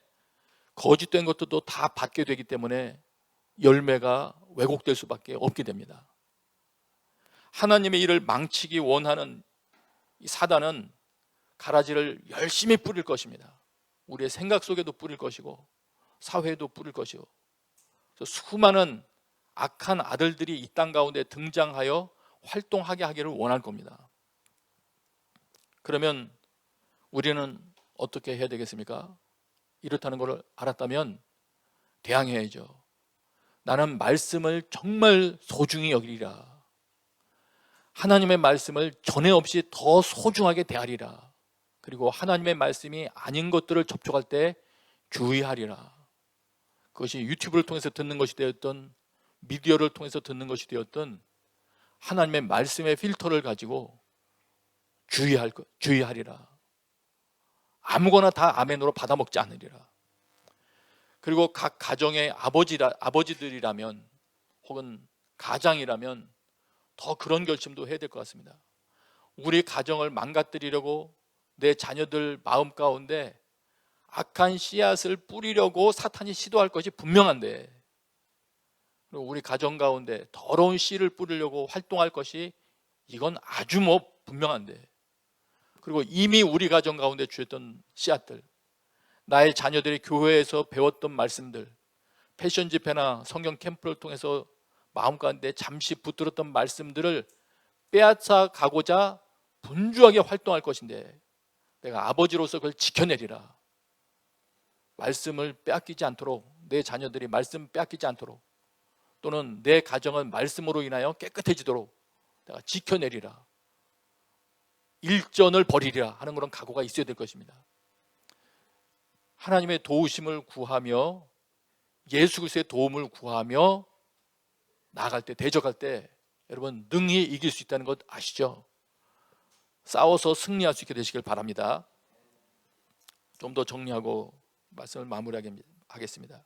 거짓된 것들도 다 받게 되기 때문에 열매가 왜곡될 수밖에 없게 됩니다. 하나님의 일을 망치기 원하는 이 사단은 가라지를 열심히 뿌릴 것입니다. 우리의 생각 속에도 뿌릴 것이고 사회에도 뿌릴 것이고, 수많은 악한 아들들이 이 땅 가운데 등장하여 활동하게 하기를 원할 겁니다. 그러면 우리는 어떻게 해야 되겠습니까? 이렇다는 것을 알았다면 대항해야죠. 나는 말씀을 정말 소중히 여기리라. 하나님의 말씀을 전에 없이 더 소중하게 대하리라. 그리고 하나님의 말씀이 아닌 것들을 접촉할 때 주의하리라. 그것이 유튜브를 통해서 듣는 것이 되었던, 미디어를 통해서 듣는 것이 되었던, 하나님의 말씀의 필터를 가지고 주의하리라. 아무거나 다 아멘으로 받아먹지 않으리라. 그리고 각 가정의 아버지들이라면 혹은 가장이라면 더 그런 결심도 해야 될 것 같습니다. 우리 가정을 망가뜨리려고 내 자녀들 마음 가운데 악한 씨앗을 뿌리려고 사탄이 시도할 것이 분명한데, 그리고 우리 가정 가운데 더러운 씨를 뿌리려고 활동할 것이 이건 아주 분명한데, 그리고 이미 우리 가정 가운데 주었던 씨앗들, 나의 자녀들이 교회에서 배웠던 말씀들, 패션 집회나 성경 캠프를 통해서 마음 가운데 잠시 붙들었던 말씀들을 빼앗아 가고자 분주하게 활동할 것인데, 내가 아버지로서 그걸 지켜내리라. 말씀을 빼앗기지 않도록, 내 자녀들이 말씀 빼앗기지 않도록, 또는 내 가정은 말씀으로 인하여 깨끗해지도록 내가 지켜내리라. 일전을 버리리라 하는 그런 각오가 있어야 될 것입니다. 하나님의 도우심을 구하며 예수 그리스도의 도움을 구하며 나아갈 때, 대적할 때 여러분 능히 이길 수 있다는 것 아시죠? 싸워서 승리할 수 있게 되시길 바랍니다. 좀 더 정리하고 말씀을 마무리하겠습니다.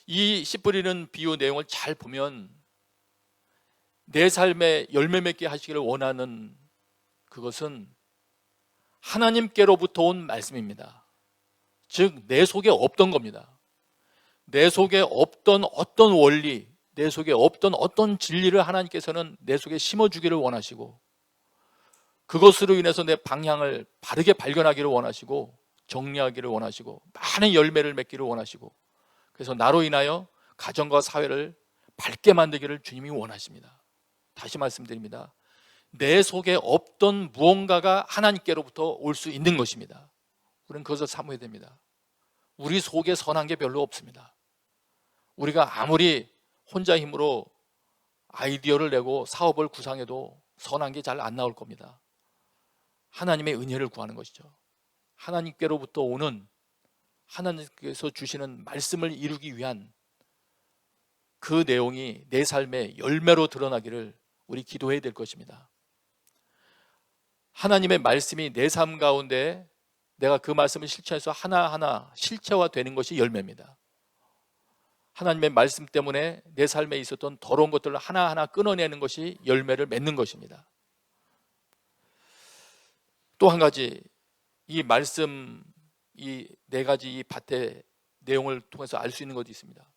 이 씨 뿌리는 비유 내용을 잘 보면 내 삶에 열매 맺게 하시기를 원하는 그것은 하나님께로부터 온 말씀입니다. 즉 내 속에 없던 겁니다. 내 속에 없던 어떤 원리, 내 속에 없던 어떤 진리를 하나님께서는 내 속에 심어주기를 원하시고, 그것으로 인해서 내 방향을 바르게 발견하기를 원하시고, 정리하기를 원하시고, 많은 열매를 맺기를 원하시고, 그래서 나로 인하여 가정과 사회를 밝게 만들기를 주님이 원하십니다. 다시 말씀드립니다. 내 속에 없던 무언가가 하나님께로부터 올 수 있는 것입니다. 우리는 그것을 사모해야 됩니다. 우리 속에 선한 게 별로 없습니다. 우리가 아무리 혼자 힘으로 아이디어를 내고 사업을 구상해도 선한 게 잘 안 나올 겁니다. 하나님의 은혜를 구하는 것이죠. 하나님께로부터 오는, 하나님께서 주시는 말씀을 이루기 위한 그 내용이 내 삶의 열매로 드러나기를 우리 기도해야 될 것입니다. 하나님의 말씀이 내 삶 가운데 내가 그 말씀을 실천해서 하나하나 실체화되는 것이 열매입니다. 하나님의 말씀 때문에 내 삶에 있었던 더러운 것들을 하나하나 끊어내는 것이 열매를 맺는 것입니다. 또 한 가지, 이 말씀, 이 네 가지 이 밭의 내용을 통해서 알 수 있는 것이 있습니다.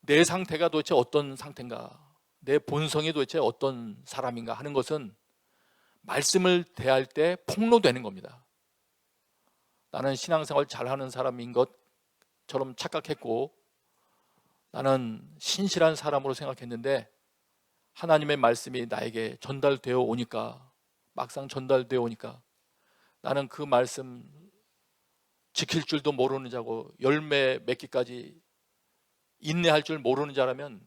내 상태가 도대체 어떤 상태인가, 내 본성이 도대체 어떤 사람인가 하는 것은 말씀을 대할 때 폭로되는 겁니다. 나는 신앙생활 잘하는 사람인 것처럼 착각했고, 나는 신실한 사람으로 생각했는데 하나님의 말씀이 나에게 전달되어 오니까, 막상 전달되어 오니까 나는 그 말씀 지킬 줄도 모르는 자고 열매 맺기까지 인내할 줄 모르는 자라면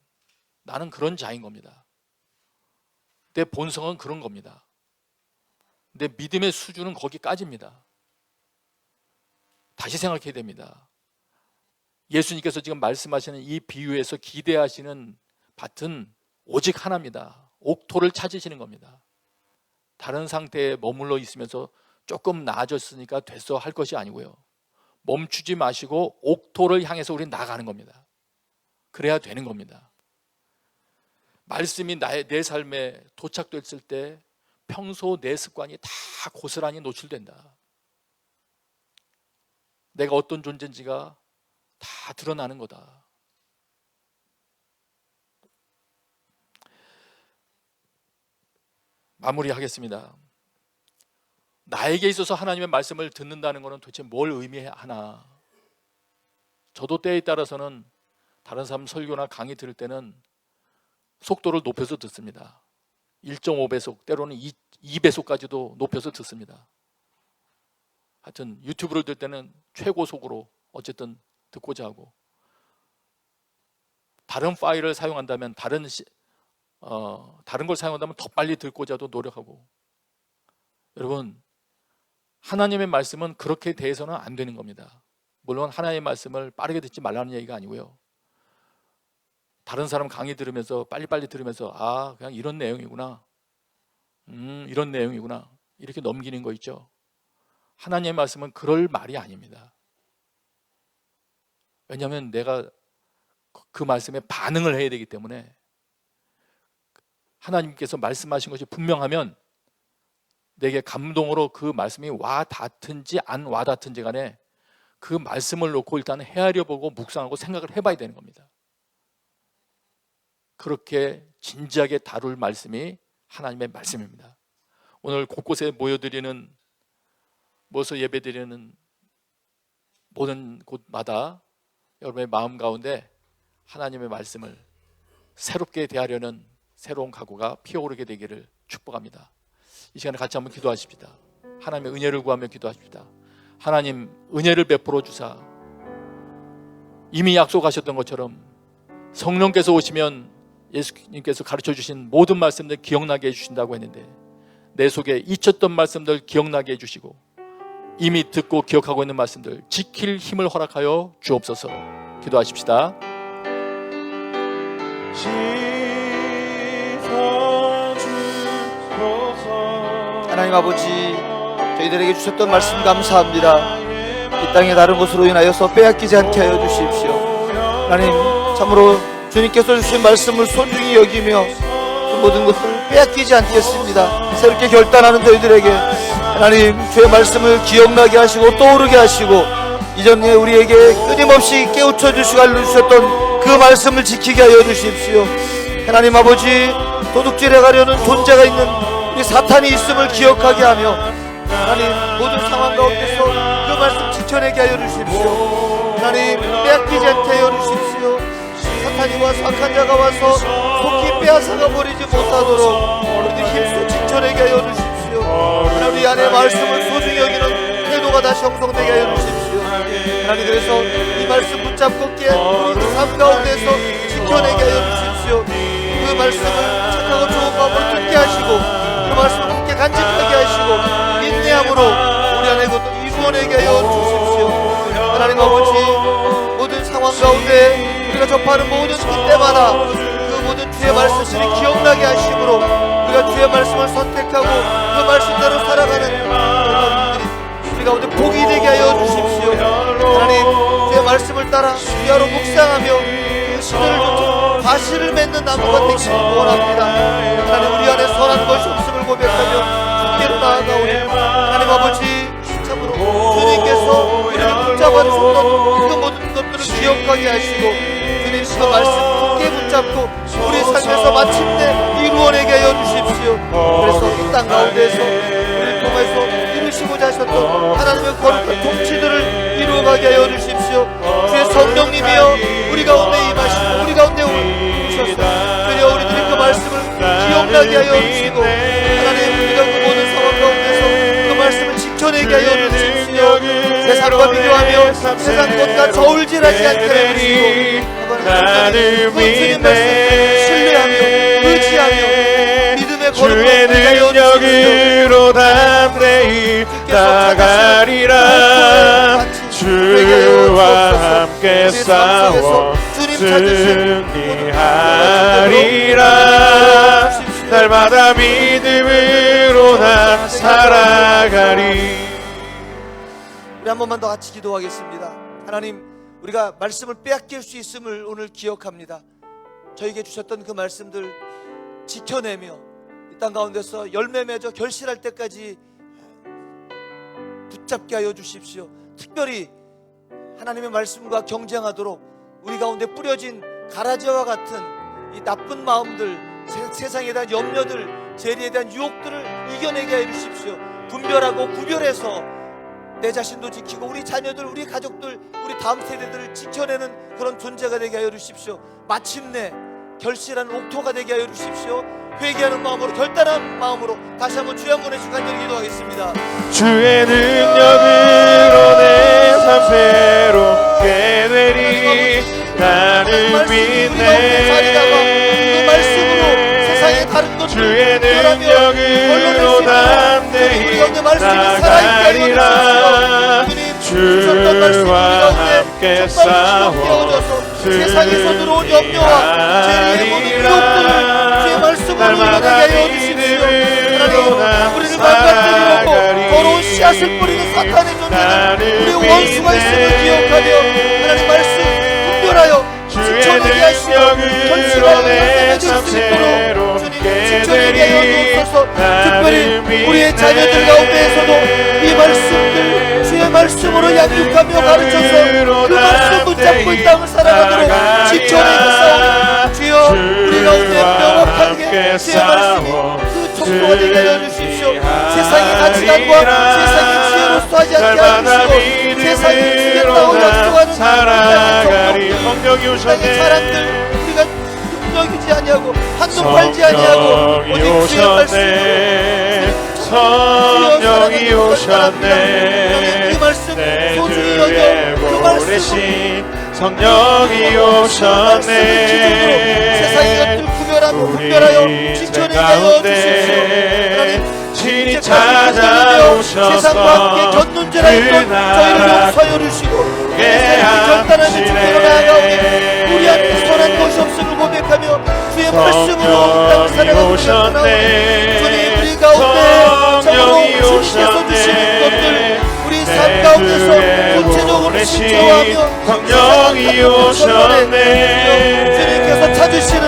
나는 그런 자인 겁니다. 내 본성은 그런 겁니다. 내 믿음의 수준은 거기까지입니다. 다시 생각해야 됩니다. 예수님께서 지금 말씀하시는 이 비유에서 기대하시는 밭은 오직 하나입니다. 옥토를 찾으시는 겁니다. 다른 상태에 머물러 있으면서 조금 나아졌으니까 됐어 할 것이 아니고요. 멈추지 마시고 옥토를 향해서 우리 나가는 겁니다. 그래야 되는 겁니다. 말씀이 내 삶에 도착됐을 때 평소 내 습관이 다 고스란히 노출된다. 내가 어떤 존재인지가 다 드러나는 거다. 마무리하겠습니다. 나에게 있어서 하나님의 말씀을 듣는다는 것은 도대체 뭘 의미하나? 저도 때에 따라서는 다른 사람 설교나 강의 들을 때는 속도를 높여서 듣습니다. 1.5배속, 때로는 2배속까지도 높여서 듣습니다. 하여튼 유튜브를 들 때는 최고속으로 어쨌든 듣고자 하고, 다른 파일을 사용한다면 다른 걸 사용한다면 더 빨리 듣고자도 노력하고. 여러분, 하나님의 말씀은 그렇게 대해서는 안 되는 겁니다. 물론 하나님의 말씀을 빠르게 듣지 말라는 얘기가 아니고요, 다른 사람 강의 들으면서 빨리빨리 들으면서 그냥 이런 내용이구나, 이런 내용이구나 이렇게 넘기는 거 있죠. 하나님의 말씀은 그럴 말이 아닙니다. 왜냐하면 내가 그 말씀에 반응을 해야 되기 때문에, 하나님께서 말씀하신 것이 분명하면 내게 감동으로 그 말씀이 와 닿든지 안 와 닿든지 간에 그 말씀을 놓고 일단 헤아려 보고 묵상하고 생각을 해봐야 되는 겁니다. 그렇게 진지하게 다룰 말씀이 하나님의 말씀입니다. 오늘 곳곳에 모여서 예배드리는 모든 곳마다 여러분의 마음 가운데 하나님의 말씀을 새롭게 대하려는 새로운 각오가 피어오르게 되기를 축복합니다. 이 시간에 같이 한번 기도하십시다. 하나님의 은혜를 구하며 기도하십시다. 하나님, 은혜를 베풀어 주사 이미 약속하셨던 것처럼 성령께서 오시면 예수님께서 가르쳐 주신 모든 말씀들 기억나게 해주신다고 했는데, 내 속에 잊혔던 말씀들 기억나게 해주시고 이미 듣고 기억하고 있는 말씀들 지킬 힘을 허락하여 주옵소서. 기도하십시다. 하나님 아버지, 저희들에게 주셨던 말씀 감사합니다. 이 땅의 다른 것으로 인하여서 빼앗기지 않게 하여 주십시오. 하나님, 참으로 주님께서 주신 말씀을 소중히 여기며 그 모든 것을 빼앗기지 않겠습니다. 새롭게 결단하는 저희들에게 하나님, 주의 말씀을 기억나게 하시고 떠오르게 하시고 이전에 우리에게 끊임없이 깨우쳐 주시고 알려주셨던 그 말씀을 지키게 하여 주십시오. 하나님 아버지, 도둑질해 가려는 존재가 있는 우리 사탄이 있음을 기억하게 하며 하나님, 모든 상황 가운데서 그 말씀 지켜내게 하여 주십시오. 하나님, 빼앗기지 않게 하여 주십시오. 사탄이 와서 악한 자가 와서 속히 빼앗아가 버리지 못하도록 우리들 힘써 지켜내게 하여 주십시오. 하나님, 우리 안에 말씀을 소중히 여기는 태도가 다시 형성되게 하여 주십시오. 하나님, 그래서 이 말씀 붙잡고 깨 우리 삶 가운데서 지켜내게 하여 주십시오. 그 말씀을 착하고 좋은 마음으로 듣게 하시고 그 말씀을 함께 간직하게 하시고 인내함으로 우리 안에 그것도 이루어내게 하여 주십시오. 하나님 아버지, 모든 상황 가운데 우리가 접하는 모든 그때마다 그 모든 주의 말씀들이 기억나게 하심으로 우리가 주의 말씀을 선택하고 그 말씀대로 살아가는 여러분들이 우리 가운데 복이 되게 하여 주십시오. 하나님, 주의 말씀을 따라 주야로 묵상하며 그 시대를 쫓아 과실을 맺는 나무가 되기를 원합니다. 하나님, 우리 안에 선한 것이 없음을 고백하며 주께로 나아가오니 하나님 아버지, 참으로 주님께서 우리를 붙잡아 주셨던 그 모든 것들을 기억하게 하시고 주님 그 말씀 굳게 붙잡고 우리 삶에서 마침내 이루어내게 하여 주십시오. 그래서 이 땅 가운데서 우리를 통해서 이루시고자 하셨던 하나님의 거룩한 통치들을 이루어가게 하여 주십시오. 주의 성령님이여 우리 가운데 임하시고 우리 가운데 오셔서 그려 우리들의 그 말씀을 기억나게 하여 주시고 하나님, 우리가 그 모든 상황 가운데서 그 말씀을 지켜내게 하여 주십시오. 세상과 비교하며 세상 것과 저울질하지 않게 해주시고 그 주님 말씀을 신뢰하며 의지하며 믿음의 주의 능력으로 담대히 나가리라. 주와 함께 싸워 승리하리라. 날마다 믿음으로 난 살아가리. 우리 한 번만 더 같이 기도하겠습니다. 하나님, 우리가 말씀을 빼앗길 수 있음을 오늘 기억합니다. 저에게 주셨던 그 말씀들 지켜내며 이 땅 가운데서 열매 맺어 결실할 때까지 붙잡게 하여 주십시오. 특별히 하나님의 말씀과 경쟁하도록 우리 가운데 뿌려진 가라지와 같은 이 나쁜 마음들, 세상에 대한 염려들, 재리에 대한 유혹들을 이겨내게 해 주십시오. 분별하고 구별해서 내 자신도 지키고 우리 자녀들, 우리 가족들, 우리 다음 세대들을 지켜내는 그런 존재가 되게 하여 주십시오. 마침내 결실하는 옥토가 되게 하여 주십시오. 회개하는 마음으로, 결단한 마음으로 다시 한번 주여 한번 해주시고 간절히 기도하겠습니다. 주의 능력으로 내 삶 새롭게 되리. 나를 믿네. 그 말씀으로 세상의 다른 것들 주의 능력으로 담대히 나가리라. 주와 함께 싸워 세상에서 들어온 염려와 죄의 모든 유혹들을 주의 말씀으로 이겨내게 하여 주십시오. 하나님, 우리를 망가뜨리려고 더러운 씨앗을 뿌리는 사탄의 존재는 우리 원수가 있음을 기억하며 하나님 말씀 분별하여 지켜내게 하시고 결실하는 열매 맺을 수 있도록 주님 지켜내게 하여 주옵소서. 특별히 우리의 자녀들 가운데에서도 이 말씀들 주의 말씀으로 양육하며 가르쳐서 그 말씀 붙잡고 이 땅을 살아가도록 지켜내고 싸우는 주여, 우리 가운데 명확하게 주의 말씀이 그 촉도가 되게 하여 주십시오. 세상의 가치관과 세상의 지혜로서 하지 않게 하시고 세상이 주겠다고 약속하는 살아가리. 성령이 오셨네. 사람들 우리가 능력이지 아니하고 한도 팔지 아니하고 오직 주의 말씀으로 성령이 오셨네. 그 말씀 소중히 여겨 그 말씀으로 성령이 오셨네. 세상의 것들 구별하고 분별하여 지켜내게 하여 주십시오. 하나님, 진이 찾아오셔서 세상과 함께 견눈질하 있던 저희를 용서하여 주시고 세상이 결단하는 주님으로 나아가오니 우리한테 선한 것이 없음을 고백하며 주의 말씀으로 땅을 살아가는 주님, 우리 가운데 참으로 주님께서 주시는 것들 우리 삶 가운데서 구체적으로 실천하며 성령이 오셨네. 주님께서 찾으시는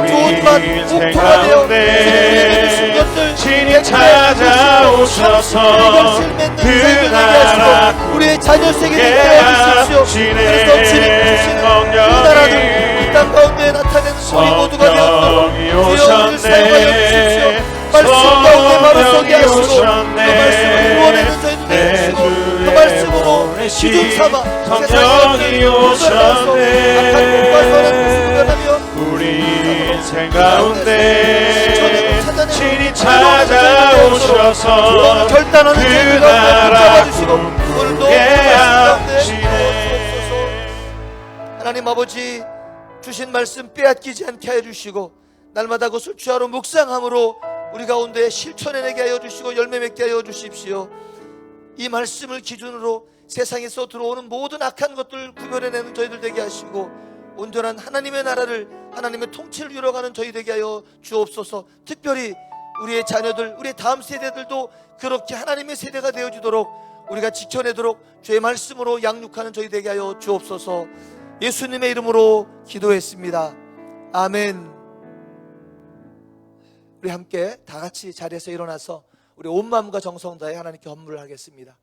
좋은 맛 옥토가 되어 주님이 주신 것들 진이 찾아오셔서 그 나라 우리의 자녀 세계에 되어 주십시오. 그래서 주님 주시는 그 나라를 이 땅 가운데 나타내는 우리 모두가 되었도록 주여 우리를 사용하여 주십시오. 말씀 가운데 바로 서게 하시고 그 말씀을 구원하는 저희도 되어주시고 그 말씀으로 기준 삼아 성령이 오셨네. 악한 것과 선한 것을 구별하며 우리 인생 가운데 진이 찾아오셔서 결단하는 그 저희를 나라 붙잡아주시고 오늘도 함께 하시네. 하나님 아버지, 주신 말씀 빼앗기지 않게 하여 주시고 날마다 그것을 주하로 묵상함으로 우리 가운데 실천해내게 하여 주시고 열매 맺게 하여 주십시오. 이 말씀을 기준으로 세상에서 들어오는 모든 악한 것들을 구별해내는 저희들 되게 하시고 온전한 하나님의 나라를, 하나님의 통치를 이루어가는 저희 되게 하여 주옵소서. 특별히 우리의 자녀들, 우리의 다음 세대들도 그렇게 하나님의 세대가 되어주도록 우리가 지켜내도록 주의 말씀으로 양육하는 저희 되게 하여 주옵소서. 예수님의 이름으로 기도했습니다. 아멘. 우리 함께 다 같이 자리에서 일어나서 우리 온 마음과 정성 다해 하나님께 헌물을 하겠습니다.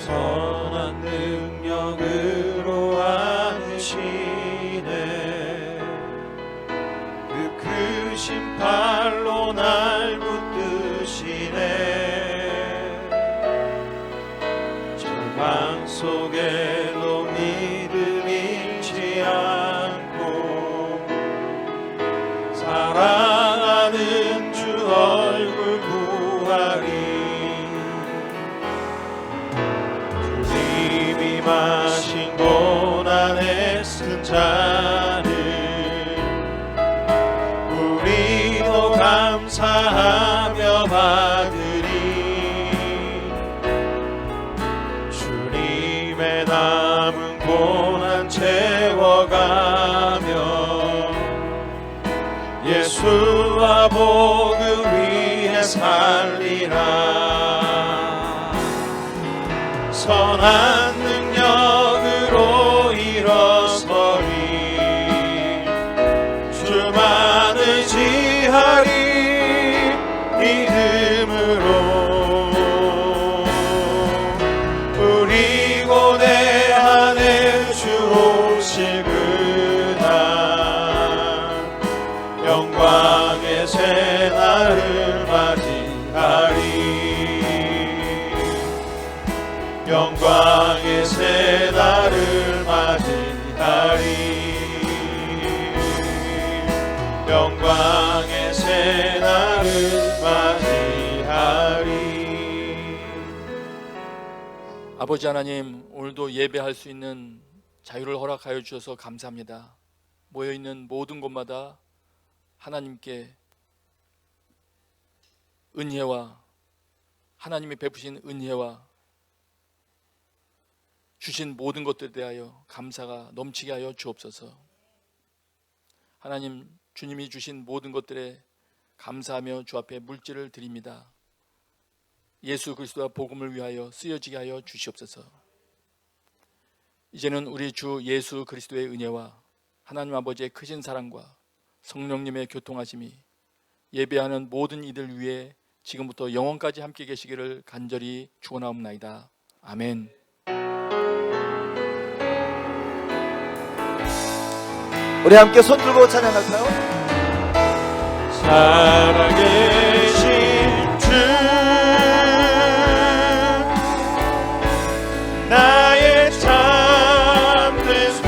선한 능력으로 안으시네. 그 크신 팔로 날 붙드시네. 절망 속에도 믿음 잃지 않고 사랑하는 주 얼굴 구하리. 마신 고난 애쓴 자를 우리도 감사하며 받으리. 주님의 남은 고난 채워가며 예수와 복음 위에 살리라. 선한 능력으로 일어서리 주만 의지하리 믿음으로 우리 고뇌하는 주 오실 그날 영광의 새날을 맞이하리. 영광의 새날을 맞이하리. 영광의 새날을 맞이하리. 아버지 하나님, 오늘도 예배할 수 있는 자유를 허락하여 주셔서 감사합니다. 모여있는 모든 곳마다 하나님께 은혜와 하나님이 베푸신 은혜와 주신 모든 것들에 대하여 감사가 넘치게 하여 주옵소서. 하나님, 주님이 주신 모든 것들에 감사하며 주 앞에 물질을 드립니다. 예수 그리스도와 복음을 위하여 쓰여지게 하여 주시옵소서. 이제는 우리 주 예수 그리스도의 은혜와 하나님 아버지의 크신 사랑과 성령님의 교통하심이 예배하는 모든 이들 위해 지금부터 영원까지 함께 계시기를 간절히 축원하옵나이다. 아멘. 우리 함께 손 들고 찬양할까요? 살아계신 주 나의 참된 소망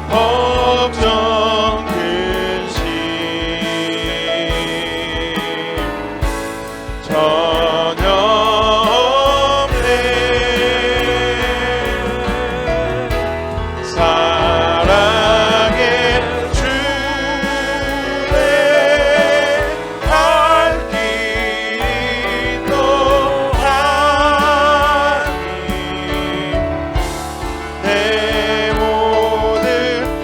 걱정 근심 전혀 없네. 사랑의 주의 갈 길이 또하니 내 모든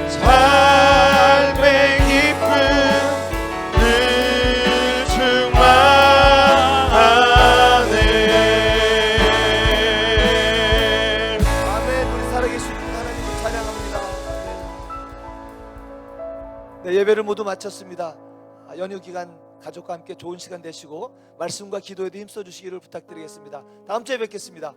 삶의 기쁨 늘 충만하네. 아멘. 우리 살아계신 하나님을 찬양합니다. 네, 예배를 모두 마쳤습니다. 연휴 기간 가족과 함께 좋은 시간 되시고 말씀과 기도에도 힘써 주시기를 부탁드리겠습니다. 다음 주에 뵙겠습니다.